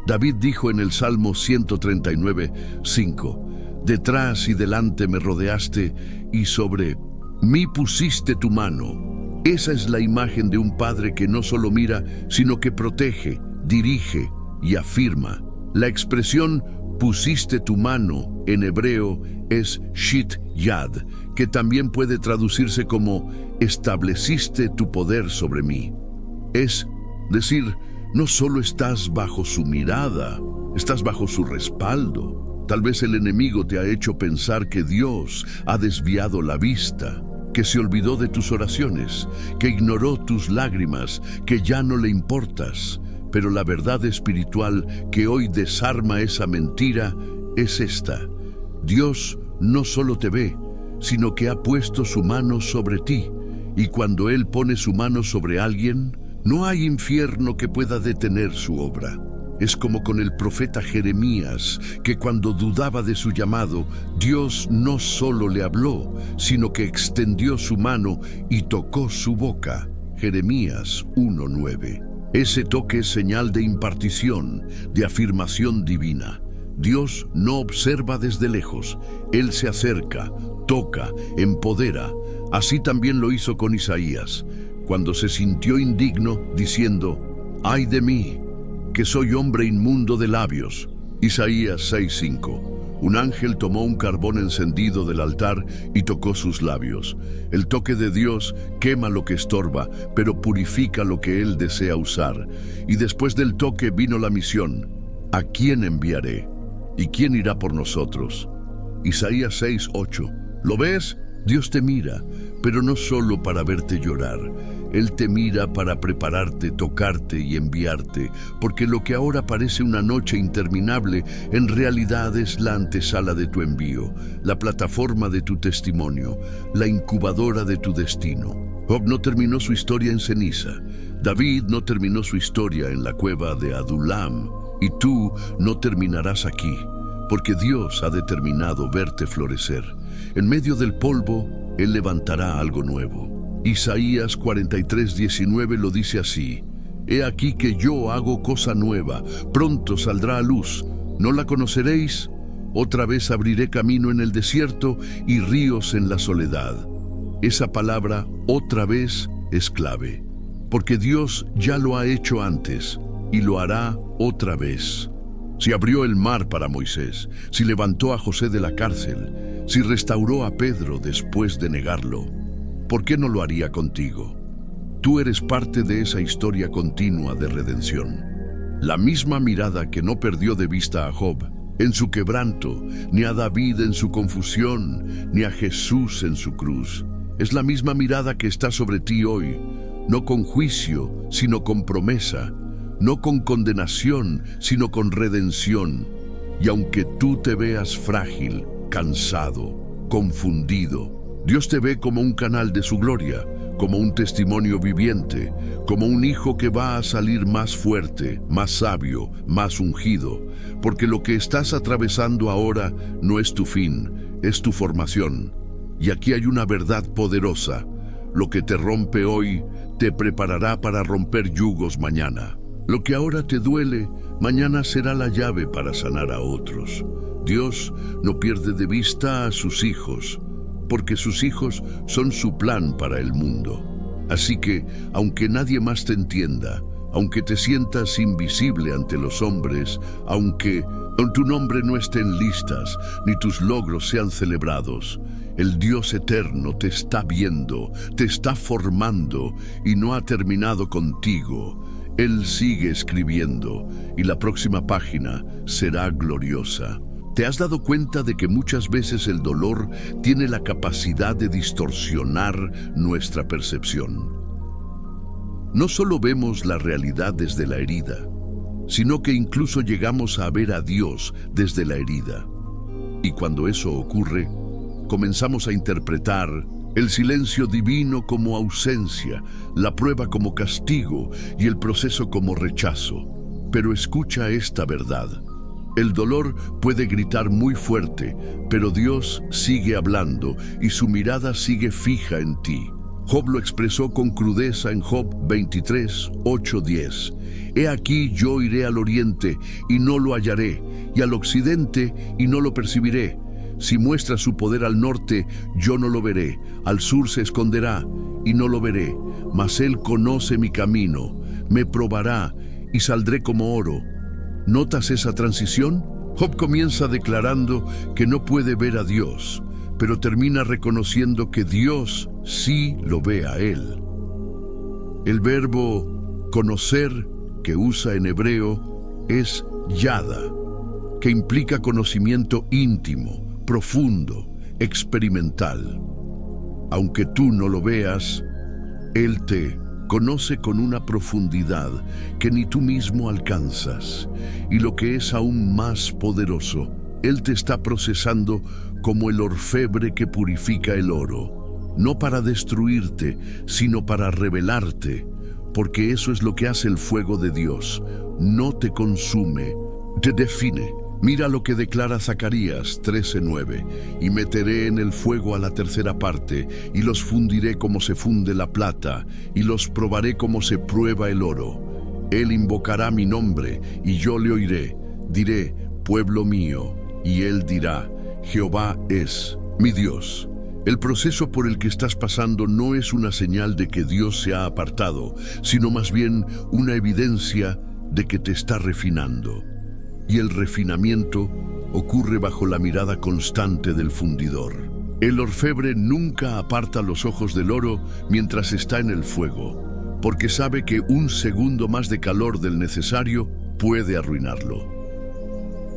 David dijo en el Salmo 139:5, detrás y delante me rodeaste y sobre mí pusiste tu mano. Esa es la imagen de un padre que no solo mira, sino que protege, dirige y afirma. La expresión pusiste tu mano en hebreo es shit yad, que también puede traducirse como estableciste tu poder sobre mí. Es decir, no solo estás bajo su mirada, estás bajo su respaldo. Tal vez el enemigo te ha hecho pensar que Dios ha desviado la vista, que se olvidó de tus oraciones, que ignoró tus lágrimas, que ya no le importas. Pero la verdad espiritual que hoy desarma esa mentira es esta. Dios no solo te ve, sino que ha puesto su mano sobre ti. Y cuando Él pone su mano sobre alguien, no hay infierno que pueda detener su obra. Es como con el profeta Jeremías, que cuando dudaba de su llamado, Dios no solo le habló, sino que extendió su mano y tocó su boca. Jeremías 1:9. Ese toque es señal de impartición, de afirmación divina. Dios no observa desde lejos, Él se acerca, toca, empodera. Así también lo hizo con Isaías, cuando se sintió indigno, diciendo, «Ay de mí, que soy hombre inmundo de labios». Isaías 6:5. Un ángel tomó un carbón encendido del altar y tocó sus labios. El toque de Dios quema lo que estorba, pero purifica lo que Él desea usar. Y después del toque vino la misión. ¿A quién enviaré? ¿Y quién irá por nosotros? Isaías 6:8. ¿Lo ves? Dios te mira, pero no solo para verte llorar. Él te mira para prepararte, tocarte y enviarte, porque lo que ahora parece una noche interminable, en realidad es la antesala de tu envío, la plataforma de tu testimonio, la incubadora de tu destino. Job no terminó su historia en ceniza. David no terminó su historia en la cueva de Adulam. Y tú no terminarás aquí, porque Dios ha determinado verte florecer. En medio del polvo, Él levantará algo nuevo. Isaías 43:19 lo dice así: «He aquí que yo hago cosa nueva, pronto saldrá a luz. ¿No la conoceréis? Otra vez abriré camino en el desierto y ríos en la soledad». Esa palabra, otra vez, es clave, porque Dios ya lo ha hecho antes y lo hará otra vez. Si abrió el mar para Moisés, si levantó a José de la cárcel, si restauró a Pedro después de negarlo, ¿por qué no lo haría contigo? Tú eres parte de esa historia continua de redención. La misma mirada que no perdió de vista a Job en su quebranto, ni a David en su confusión, ni a Jesús en su cruz. Es la misma mirada que está sobre ti hoy, no con juicio, sino con promesa, no con condenación, sino con redención. Y aunque tú te veas frágil, cansado, confundido, Dios te ve como un canal de su gloria, como un testimonio viviente, como un hijo que va a salir más fuerte, más sabio, más ungido, porque lo que estás atravesando ahora no es tu fin, es tu formación. Y aquí hay una verdad poderosa: lo que te rompe hoy te preparará para romper yugos mañana. Lo que ahora te duele, mañana será la llave para sanar a otros. Dios no pierde de vista a sus hijos, porque sus hijos son su plan para el mundo. Así que, aunque nadie más te entienda, aunque te sientas invisible ante los hombres, aunque tu nombre no esté en listas, ni tus logros sean celebrados, el Dios eterno te está viendo, te está formando y no ha terminado contigo. Él sigue escribiendo y la próxima página será gloriosa. ¿Te has dado cuenta de que muchas veces el dolor tiene la capacidad de distorsionar nuestra percepción? No solo vemos la realidad desde la herida, sino que incluso llegamos a ver a Dios desde la herida. Y cuando eso ocurre, comenzamos a interpretar el silencio divino como ausencia, la prueba como castigo y el proceso como rechazo. Pero escucha esta verdad: el dolor puede gritar muy fuerte, pero Dios sigue hablando y su mirada sigue fija en ti. Job lo expresó con crudeza en Job 23, 8-10. He aquí yo iré al oriente y no lo hallaré, y al occidente y no lo percibiré. Si muestra su poder al norte, yo no lo veré. Al sur se esconderá y no lo veré. Mas él conoce mi camino, me probará y saldré como oro. ¿Notas esa transición? Job comienza declarando que no puede ver a Dios, pero termina reconociendo que Dios sí lo ve a él. El verbo conocer que usa en hebreo es yada, que implica conocimiento íntimo, profundo, experimental. Aunque tú no lo veas, Él te conoce con una profundidad que ni tú mismo alcanzas. Y lo que es aún más poderoso, Él te está procesando como el orfebre que purifica el oro, no para destruirte, sino para revelarte, porque eso es lo que hace el fuego de Dios. No te consume, te define. Mira lo que declara Zacarías 13:9. Y meteré en el fuego a la tercera parte, y los fundiré como se funde la plata, y los probaré como se prueba el oro. Él invocará mi nombre, y yo le oiré. Diré, pueblo mío, y él dirá, Jehová es mi Dios. El proceso por el que estás pasando no es una señal de que Dios se ha apartado, sino más bien una evidencia de que te está refinando. Y el refinamiento ocurre bajo la mirada constante del fundidor. El orfebre nunca aparta los ojos del oro mientras está en el fuego, porque sabe que un segundo más de calor del necesario puede arruinarlo.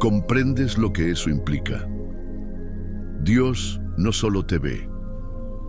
¿Comprendes lo que eso implica? Dios no solo te ve,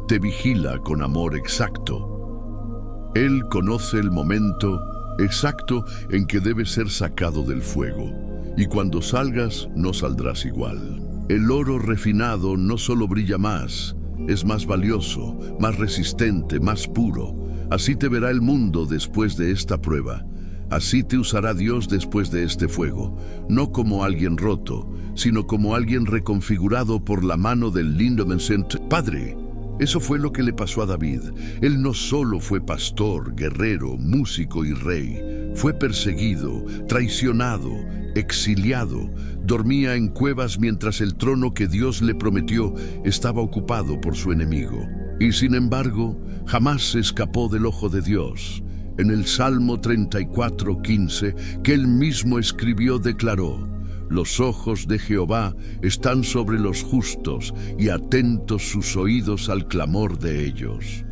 te vigila con amor exacto. Él conoce el momento exacto en que debes ser sacado del fuego. Y cuando salgas, no saldrás igual. El oro refinado no solo brilla más, es más valioso, más resistente, más puro. Así te verá el mundo después de esta prueba. Así te usará Dios después de este fuego, no como alguien roto, sino como alguien reconfigurado por la mano del Lindemann-Center. Padre, eso fue lo que le pasó a David. Él no solo fue pastor, guerrero, músico y rey. Fue perseguido, traicionado, exiliado, dormía en cuevas mientras el trono que Dios le prometió estaba ocupado por su enemigo. Y sin embargo, jamás se escapó del ojo de Dios. En el Salmo 34:15, que él mismo escribió, declaró: los ojos de Jehová están sobre los justos y atentos sus oídos al clamor de ellos.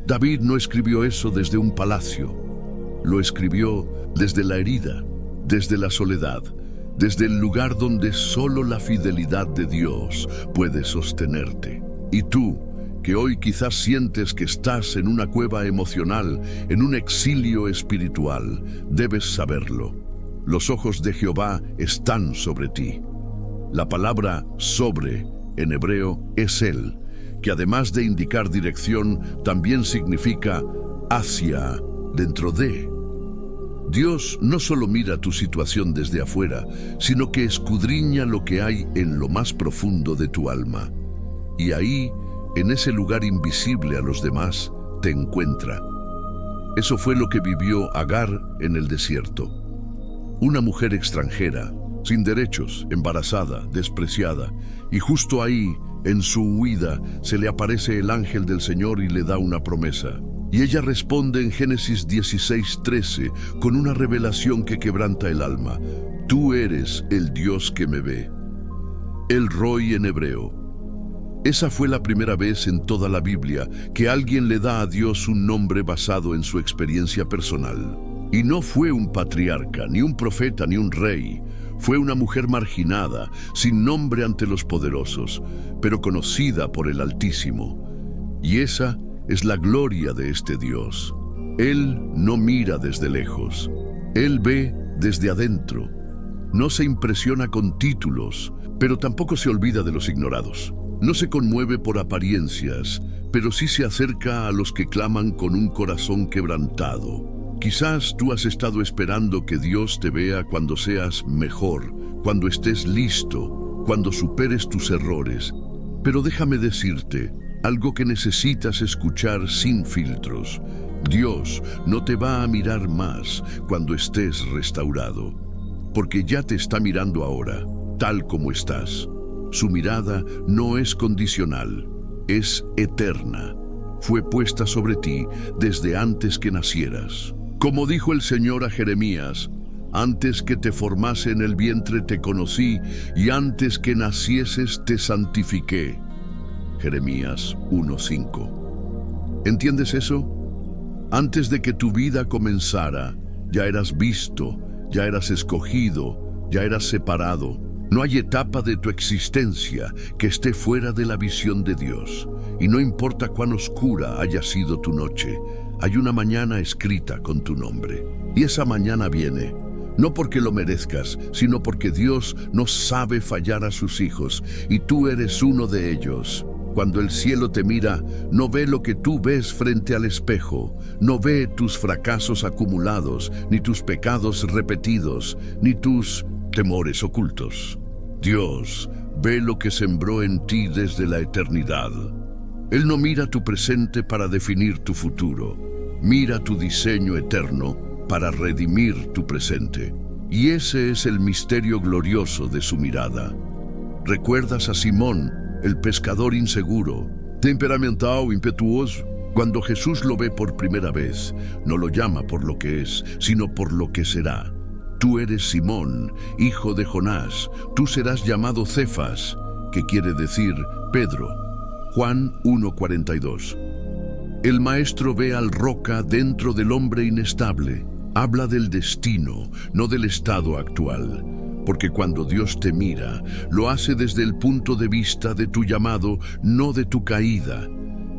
David no escribió eso desde un palacio, lo escribió desde la herida, desde la soledad, desde el lugar donde solo la fidelidad de Dios puede sostenerte. Y tú, que hoy quizás sientes que estás en una cueva emocional, en un exilio espiritual, debes saberlo. Los ojos de Jehová están sobre ti. La palabra sobre en hebreo es Él, que además de indicar dirección, también significa hacia, dentro de. Dios no solo mira tu situación desde afuera, sino que escudriña lo que hay en lo más profundo de tu alma. Y ahí, en ese lugar invisible a los demás, te encuentra. Eso fue lo que vivió Agar en el desierto. Una mujer extranjera, sin derechos, embarazada, despreciada, y justo ahí, en su huida, se le aparece el ángel del Señor y le da una promesa. Y ella responde en Génesis 16:13 con una revelación que quebranta el alma. Tú eres el Dios que me ve. El Roi en hebreo. Esa fue la primera vez en toda la Biblia que alguien le da a Dios un nombre basado en su experiencia personal. Y no fue un patriarca, ni un profeta, ni un rey. Fue una mujer marginada, sin nombre ante los poderosos, pero conocida por el Altísimo. Y esa es la gloria de este Dios. Él no mira desde lejos. Él ve desde adentro. No se impresiona con títulos, pero tampoco se olvida de los ignorados. No se conmueve por apariencias, pero sí se acerca a los que claman con un corazón quebrantado. Quizás tú has estado esperando que Dios te vea cuando seas mejor, cuando estés listo, cuando superes tus errores. Pero déjame decirte algo que necesitas escuchar sin filtros. Dios no te va a mirar más cuando estés restaurado, porque ya te está mirando ahora, tal como estás. Su mirada no es condicional, es eterna. Fue puesta sobre ti desde antes que nacieras. Como dijo el Señor a Jeremías, antes que te formase en el vientre te conocí, y antes que nacieses te santifiqué. Jeremías 1:5. ¿Entiendes eso? Antes de que tu vida comenzara, ya eras visto, ya eras escogido, ya eras separado. No hay etapa de tu existencia que esté fuera de la visión de Dios. Y no importa cuán oscura haya sido tu noche, hay una mañana escrita con tu nombre. Y esa mañana viene, no porque lo merezcas, sino porque Dios no sabe fallar a sus hijos, y tú eres uno de ellos. Cuando el cielo te mira, no ve lo que tú ves frente al espejo, no ve tus fracasos acumulados, ni tus pecados repetidos, ni tus temores ocultos. Dios ve lo que sembró en ti desde la eternidad. Él no mira tu presente para definir tu futuro, mira tu diseño eterno para redimir tu presente. Y ese es el misterio glorioso de su mirada. ¿Recuerdas a Simón, el pescador inseguro, temperamental, impetuoso? Cuando Jesús lo ve por primera vez, no lo llama por lo que es, sino por lo que será. Tú eres Simón, hijo de Jonás, tú serás llamado Cefas, que quiere decir Pedro. Juan 1:42. El maestro ve al roca dentro del hombre inestable. Habla del destino, no del estado actual. Porque cuando Dios te mira, lo hace desde el punto de vista de tu llamado, no de tu caída.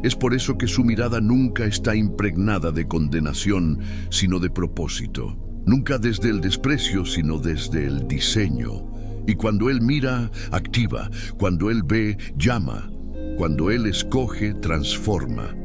Es por eso que su mirada nunca está impregnada de condenación, sino de propósito. Nunca desde el desprecio, sino desde el diseño. Y cuando Él mira, activa. Cuando Él ve, llama. Cuando Él escoge, transforma.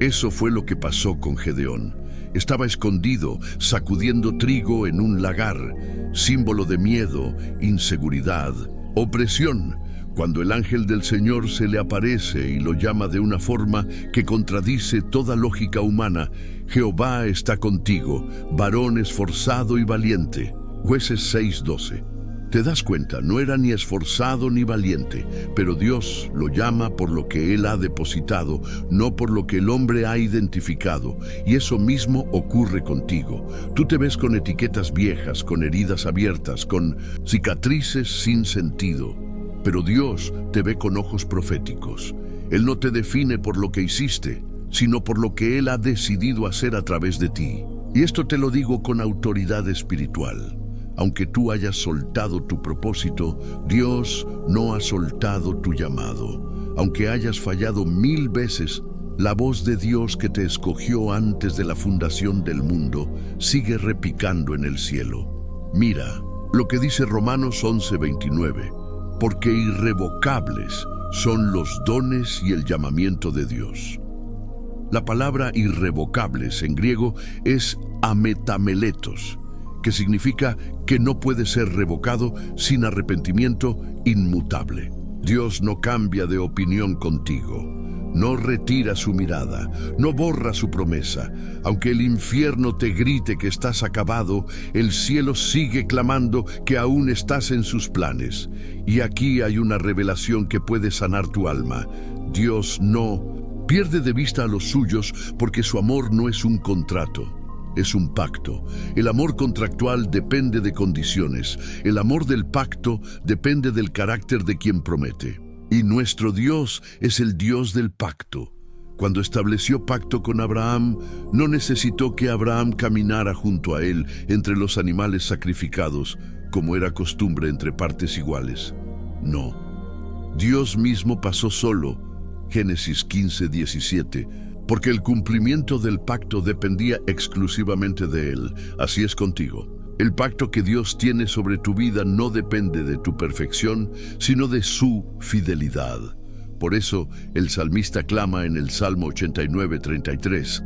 Eso fue lo que pasó con Gedeón. Estaba escondido, sacudiendo trigo en un lagar, símbolo de miedo, inseguridad, opresión. Cuando el ángel del Señor se le aparece y lo llama de una forma que contradice toda lógica humana, Jehová está contigo, varón esforzado y valiente. Jueces 6:12. Te das cuenta, no era ni esforzado ni valiente, pero Dios lo llama por lo que Él ha depositado, no por lo que el hombre ha identificado. Y eso mismo ocurre contigo. Tú te ves con etiquetas viejas, con heridas abiertas, con cicatrices sin sentido. Pero Dios te ve con ojos proféticos. Él no te define por lo que hiciste, sino por lo que Él ha decidido hacer a través de ti. Y esto te lo digo con autoridad espiritual. Aunque tú hayas soltado tu propósito, Dios no ha soltado tu llamado. Aunque hayas fallado 1000 veces, la voz de Dios que te escogió antes de la fundación del mundo sigue repicando en el cielo. Mira lo que dice Romanos 11:29, porque irrevocables son los dones y el llamamiento de Dios. La palabra irrevocables en griego es ametameletos, que significa que no puede ser revocado sin arrepentimiento, inmutable. Dios no cambia de opinión contigo, no retira su mirada, no borra su promesa. Aunque el infierno te grite que estás acabado, el cielo sigue clamando que aún estás en sus planes. Y aquí hay una revelación que puede sanar tu alma. Dios no pierde de vista a los suyos porque su amor no es un contrato. Es un pacto. El amor contractual depende de condiciones. El amor del pacto depende del carácter de quien promete. Y nuestro Dios es el Dios del pacto. Cuando estableció pacto con Abraham, no necesitó que Abraham caminara junto a él entre los animales sacrificados, como era costumbre entre partes iguales. No. Dios mismo pasó solo. Génesis 15:17. Porque el cumplimiento del pacto dependía exclusivamente de Él. Así es contigo. El pacto que Dios tiene sobre tu vida no depende de tu perfección, sino de su fidelidad. Por eso, el salmista clama en el Salmo 89:33,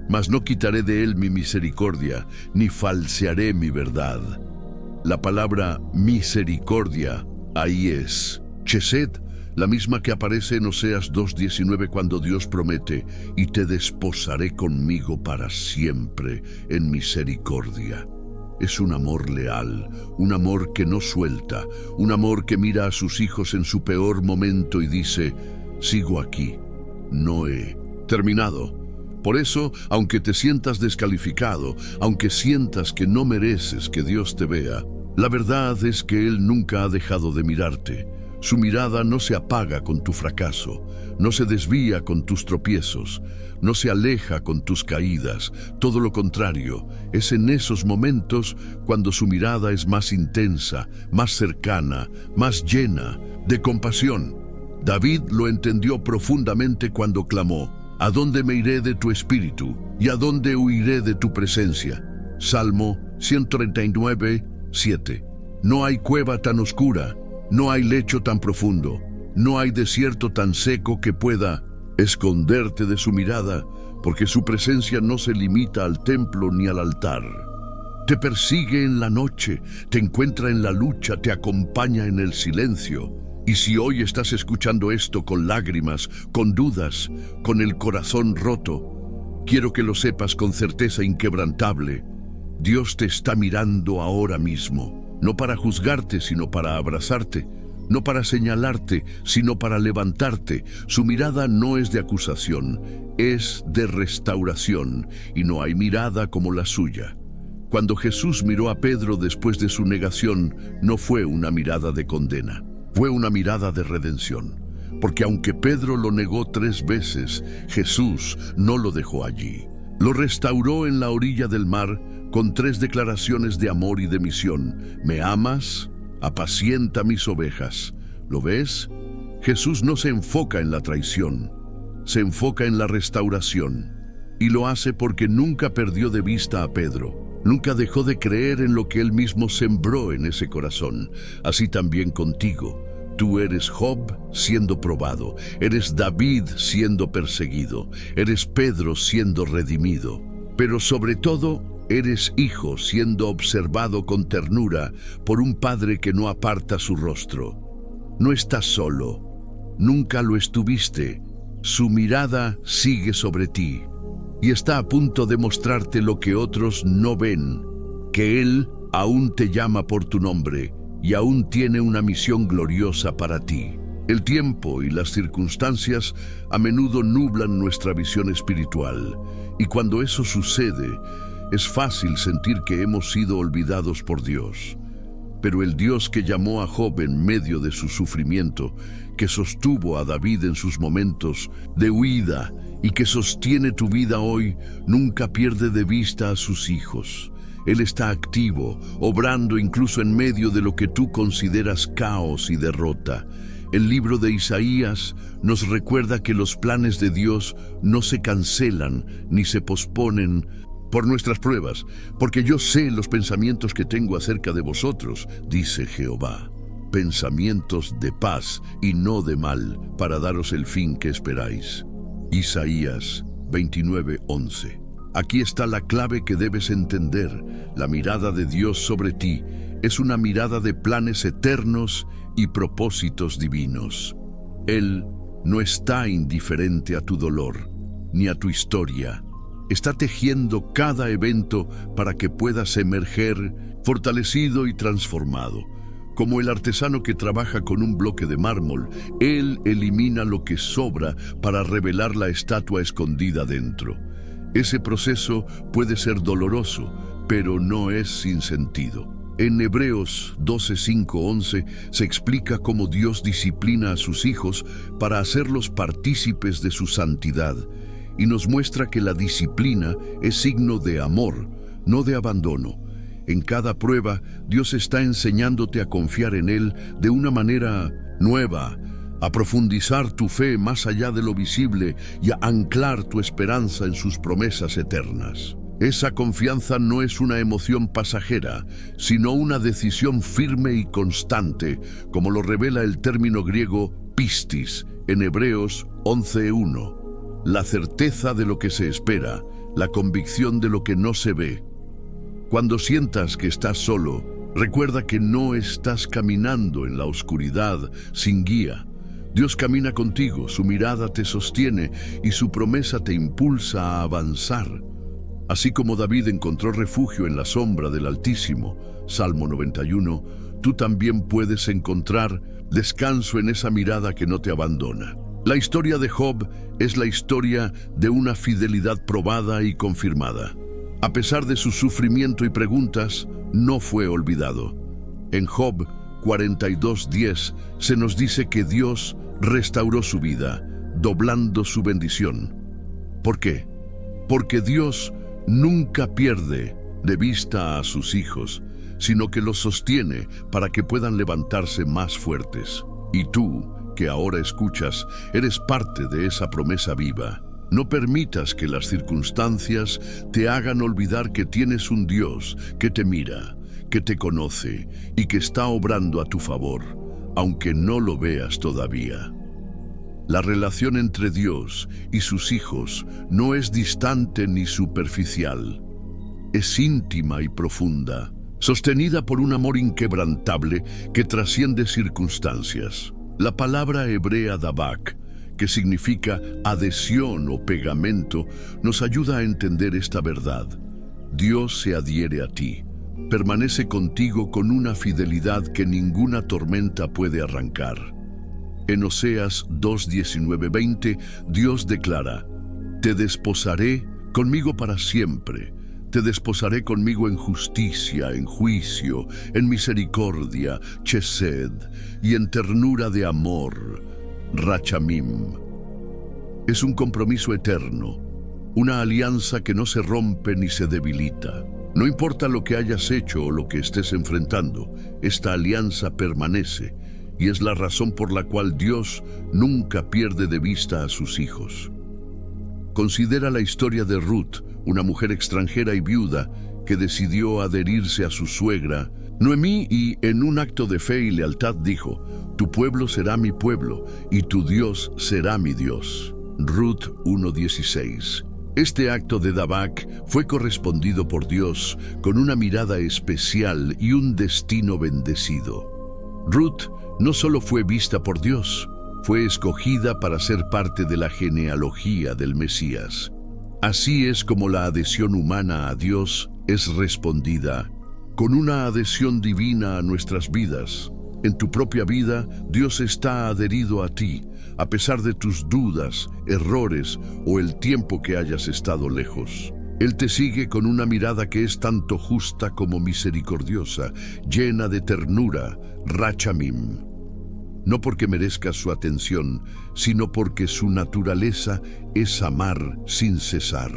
«Mas no quitaré de él mi misericordia, ni falsearé mi verdad». La palabra misericordia ahí es chesed, la misma que aparece en Oseas 2:19 cuando Dios promete, «Y te desposaré conmigo para siempre en misericordia». Es un amor leal, un amor que no suelta, un amor que mira a sus hijos en su peor momento y dice, «Sigo aquí, no he terminado». Por eso, aunque te sientas descalificado, aunque sientas que no mereces que Dios te vea, la verdad es que Él nunca ha dejado de mirarte. Su mirada no se apaga con tu fracaso, no se desvía con tus tropiezos, no se aleja con tus caídas. Todo lo contrario, es en esos momentos cuando su mirada es más intensa, más cercana, más llena de compasión. David lo entendió profundamente cuando clamó, «¿A dónde me iré de tu espíritu? ¿Y a dónde huiré de tu presencia?». Salmo 139:7. No hay cueva tan oscura, no hay lecho tan profundo, no hay desierto tan seco que pueda esconderte de su mirada, porque su presencia no se limita al templo ni al altar. Te persigue en la noche, te encuentra en la lucha, te acompaña en el silencio. Y si hoy estás escuchando esto con lágrimas, con dudas, con el corazón roto, quiero que lo sepas con certeza inquebrantable. Dios te está mirando ahora mismo. No para juzgarte, sino para abrazarte. No para señalarte, sino para levantarte. Su mirada no es de acusación, es de restauración, y no hay mirada como la suya. Cuando Jesús miró a Pedro después de su negación, no fue una mirada de condena, fue una mirada de redención. Porque aunque Pedro lo negó 3 veces, Jesús no lo dejó allí. Lo restauró en la orilla del mar con 3 declaraciones de amor y de misión. ¿Me amas? Apacienta mis ovejas. ¿Lo ves? Jesús no se enfoca en la traición, se enfoca en la restauración. Y lo hace porque nunca perdió de vista a Pedro. Nunca dejó de creer en lo que él mismo sembró en ese corazón. Así también contigo. Tú eres Job siendo probado, eres David siendo perseguido, eres Pedro siendo redimido. Pero sobre todo, eres hijo siendo observado con ternura por un padre que no aparta su rostro. No estás solo, nunca lo estuviste. Su mirada sigue sobre ti y está a punto de mostrarte lo que otros no ven, que Él aún te llama por tu nombre y aún tiene una misión gloriosa para ti. El tiempo y las circunstancias a menudo nublan nuestra visión espiritual, y cuando eso sucede, es fácil sentir que hemos sido olvidados por Dios. Pero el Dios que llamó a Job en medio de su sufrimiento, que sostuvo a David en sus momentos de huida y que sostiene tu vida hoy, nunca pierde de vista a sus hijos. Él está activo, obrando incluso en medio de lo que tú consideras caos y derrota. El libro de Isaías nos recuerda que los planes de Dios no se cancelan ni se posponen por nuestras pruebas, porque yo sé los pensamientos que tengo acerca de vosotros, dice Jehová. Pensamientos de paz y no de mal, para daros el fin que esperáis. Isaías 29:11. Aquí está la clave que debes entender. La mirada de Dios sobre ti es una mirada de planes eternos y propósitos divinos. Él no está indiferente a tu dolor, ni a tu historia. Está tejiendo cada evento para que puedas emerger fortalecido y transformado. Como el artesano que trabaja con un bloque de mármol, él elimina lo que sobra para revelar la estatua escondida dentro. Ese proceso puede ser doloroso, pero no es sin sentido. En Hebreos 12:5-11 se explica cómo Dios disciplina a sus hijos para hacerlos partícipes de su santidad, y nos muestra que la disciplina es signo de amor, no de abandono. En cada prueba, Dios está enseñándote a confiar en Él de una manera nueva, a profundizar tu fe más allá de lo visible y a anclar tu esperanza en sus promesas eternas. Esa confianza no es una emoción pasajera, sino una decisión firme y constante, como lo revela el término griego pistis en Hebreos 11:1. La certeza de lo que se espera, la convicción de lo que no se ve. Cuando sientas que estás solo, recuerda que no estás caminando en la oscuridad sin guía. Dios camina contigo, su mirada te sostiene y su promesa te impulsa a avanzar. Así como David encontró refugio en la sombra del Altísimo, Salmo 91, tú también puedes encontrar descanso en esa mirada que no te abandona. La historia de Job es la historia de una fidelidad probada y confirmada. A pesar de su sufrimiento y preguntas, no fue olvidado. En Job 42:10 se nos dice que Dios restauró su vida, doblando su bendición. ¿Por qué? Porque Dios nunca pierde de vista a sus hijos, sino que los sostiene para que puedan levantarse más fuertes. Y tú, que ahora escuchas, eres parte de esa promesa viva. No permitas que las circunstancias te hagan olvidar que tienes un Dios que te mira, que te conoce y que está obrando a tu favor, aunque no lo veas todavía. La relación entre Dios y sus hijos no es distante ni superficial. Es íntima y profunda, sostenida por un amor inquebrantable que trasciende circunstancias. La palabra hebrea dabak, que significa adhesión o pegamento, nos ayuda a entender esta verdad. Dios se adhiere a ti, permanece contigo con una fidelidad que ninguna tormenta puede arrancar. En Oseas 2:19-20, Dios declara: te desposaré conmigo para siempre, te desposaré conmigo en justicia, en juicio, en misericordia, chesed, y en ternura de amor, Rachamim. Es un compromiso eterno, una alianza que no se rompe ni se debilita. No importa lo que hayas hecho o lo que estés enfrentando, esta alianza permanece y es la razón por la cual Dios nunca pierde de vista a sus hijos. Considera la historia de Ruth, una mujer extranjera y viuda que decidió adherirse a su suegra, Noemí, y en un acto de fe y lealtad dijo: tu pueblo será mi pueblo y tu Dios será mi Dios. Ruth 1:16. Este acto de dabak fue correspondido por Dios con una mirada especial y un destino bendecido. Ruth no solo fue vista por Dios, fue escogida para ser parte de la genealogía del Mesías. Así es como la adhesión humana a Dios es respondida, con una adhesión divina a nuestras vidas. En tu propia vida, Dios está adherido a ti, a pesar de tus dudas, errores o el tiempo que hayas estado lejos. Él te sigue con una mirada que es tanto justa como misericordiosa, llena de ternura, Rachamim. No porque merezcas su atención, sino porque su naturaleza es amar sin cesar.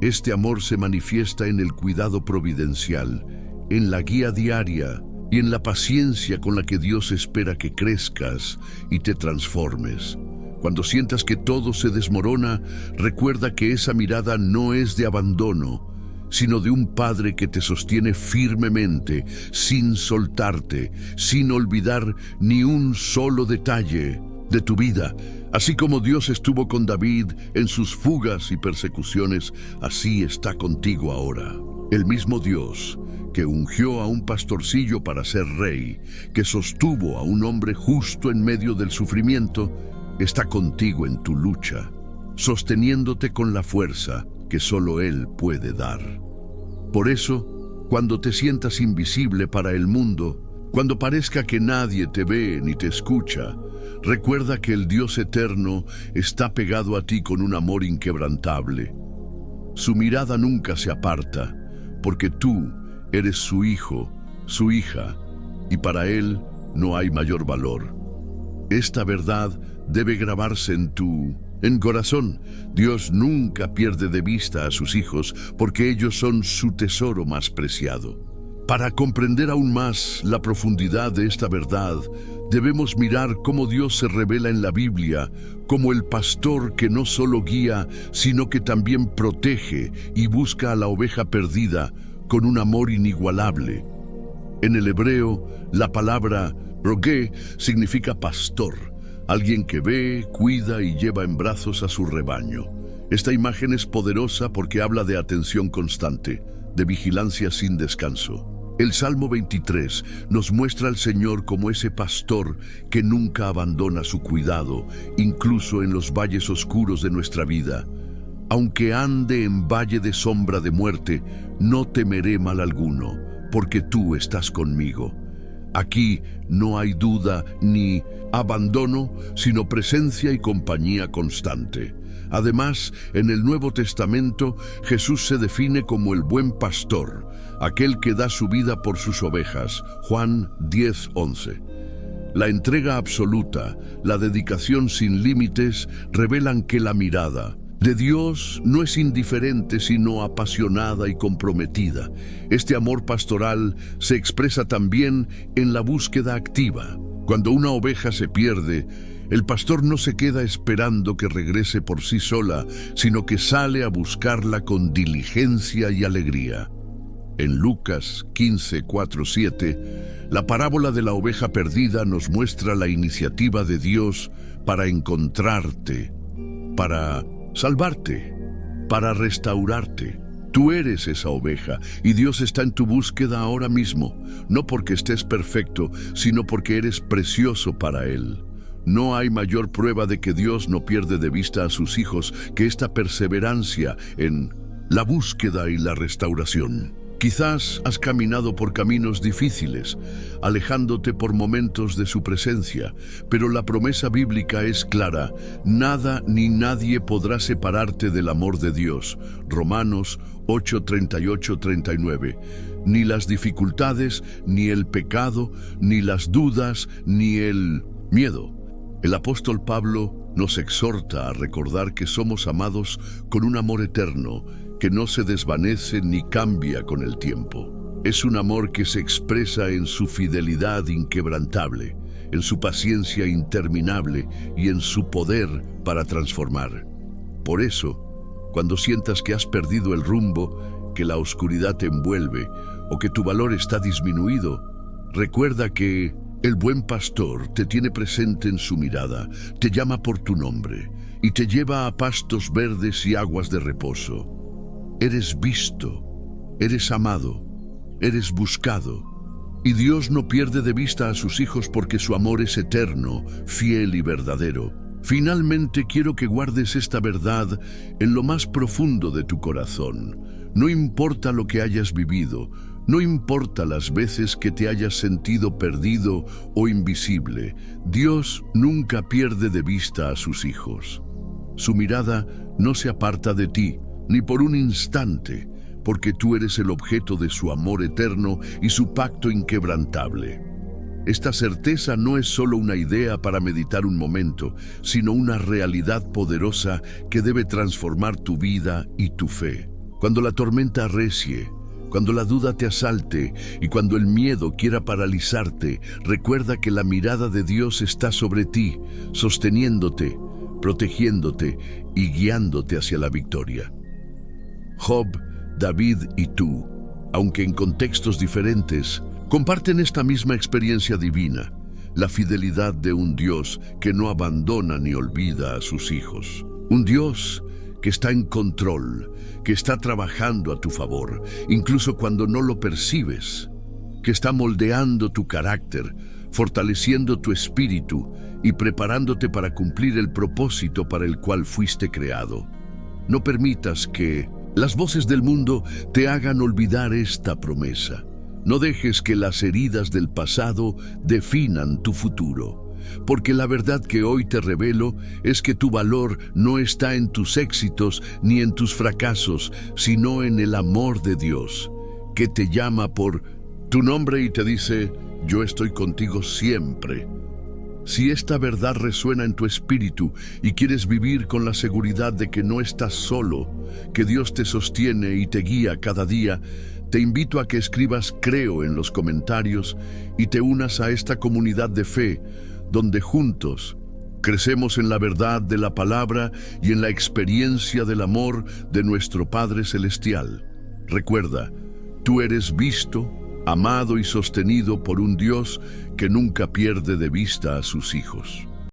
Este amor se manifiesta en el cuidado providencial, en la guía diaria y en la paciencia con la que Dios espera que crezcas y te transformes. Cuando sientas que todo se desmorona, recuerda que esa mirada no es de abandono, sino de un Padre que te sostiene firmemente, sin soltarte, sin olvidar ni un solo detalle de tu vida. Así como Dios estuvo con David en sus fugas y persecuciones, así está contigo ahora. El mismo Dios que ungió a un pastorcillo para ser rey, que sostuvo a un hombre justo en medio del sufrimiento, está contigo en tu lucha, sosteniéndote con la fuerza que solo Él puede dar. Por eso, cuando te sientas invisible para el mundo, cuando parezca que nadie te ve ni te escucha, recuerda que el Dios eterno está pegado a ti con un amor inquebrantable. Su mirada nunca se aparta, porque tú eres su hijo, su hija, y para Él no hay mayor valor. Esta verdad debe grabarse en tu corazón. Dios nunca pierde de vista a sus hijos porque ellos son su tesoro más preciado. Para comprender aún más la profundidad de esta verdad, debemos mirar cómo Dios se revela en la Biblia como el pastor que no solo guía, sino que también protege y busca a la oveja perdida con un amor inigualable. En el hebreo, la palabra rogé significa pastor, alguien que ve, cuida y lleva en brazos a su rebaño. Esta imagen es poderosa porque habla de atención constante, de vigilancia sin descanso. El Salmo 23 nos muestra al Señor como ese pastor que nunca abandona su cuidado, incluso en los valles oscuros de nuestra vida. Aunque ande en valle de sombra de muerte, no temeré mal alguno, porque tú estás conmigo. Aquí no hay duda ni abandono, sino presencia y compañía constante. Además, en el Nuevo Testamento, Jesús se define como el buen pastor, aquel que da su vida por sus ovejas. Juan 10:11. La entrega absoluta, la dedicación sin límites, revelan que la mirada de Dios no es indiferente, sino apasionada y comprometida. Este amor pastoral se expresa también en la búsqueda activa. Cuando una oveja se pierde, el pastor no se queda esperando que regrese por sí sola, sino que sale a buscarla con diligencia y alegría. En Lucas 15:4-7, la parábola de la oveja perdida nos muestra la iniciativa de Dios para encontrarte, para salvarte, para restaurarte. Tú eres esa oveja y Dios está en tu búsqueda ahora mismo, no porque estés perfecto, sino porque eres precioso para Él. No hay mayor prueba de que Dios no pierde de vista a sus hijos que esta perseverancia en la búsqueda y la restauración. Quizás has caminado por caminos difíciles, alejándote por momentos de su presencia, pero la promesa bíblica es clara: nada ni nadie podrá separarte del amor de Dios. Romanos 8:38-39. Ni las dificultades, ni el pecado, ni las dudas, ni el miedo. El apóstol Pablo nos exhorta a recordar que somos amados con un amor eterno, que no se desvanece ni cambia con el tiempo. Es un amor que se expresa en su fidelidad inquebrantable, en su paciencia interminable y en su poder para transformar. Por eso, cuando sientas que has perdido el rumbo, que la oscuridad te envuelve o que tu valor está disminuido, recuerda que el buen pastor te tiene presente en su mirada, te llama por tu nombre y te lleva a pastos verdes y aguas de reposo. Eres visto, eres amado, eres buscado. Y Dios no pierde de vista a sus hijos porque su amor es eterno, fiel y verdadero. Finalmente quiero que guardes esta verdad en lo más profundo de tu corazón. No importa lo que hayas vivido, no importa las veces que te hayas sentido perdido o invisible, Dios nunca pierde de vista a sus hijos. Su mirada no se aparta de ti, ni por un instante, porque tú eres el objeto de su amor eterno y su pacto inquebrantable. Esta certeza no es solo una idea para meditar un momento, sino una realidad poderosa que debe transformar tu vida y tu fe. Cuando la tormenta arrecie, cuando la duda te asalte y cuando el miedo quiera paralizarte, recuerda que la mirada de Dios está sobre ti, sosteniéndote, protegiéndote y guiándote hacia la victoria. Job, David y tú, aunque en contextos diferentes, comparten esta misma experiencia divina, la fidelidad de un Dios que no abandona ni olvida a sus hijos. Un Dios que está en control, que está trabajando a tu favor, incluso cuando no lo percibes, que está moldeando tu carácter, fortaleciendo tu espíritu y preparándote para cumplir el propósito para el cual fuiste creado. No permitas que las voces del mundo te hagan olvidar esta promesa. No dejes que las heridas del pasado definan tu futuro. Porque la verdad que hoy te revelo es que tu valor no está en tus éxitos ni en tus fracasos, sino en el amor de Dios, que te llama por tu nombre y te dice, yo estoy contigo siempre. Si esta verdad resuena en tu espíritu y quieres vivir con la seguridad de que no estás solo, que Dios te sostiene y te guía cada día, te invito a que escribas creo en los comentarios y te unas a esta comunidad de fe, donde juntos crecemos en la verdad de la palabra y en la experiencia del amor de nuestro Padre Celestial. Recuerda, tú eres visto, amado y sostenido por un Dios que nunca pierde de vista a sus hijos.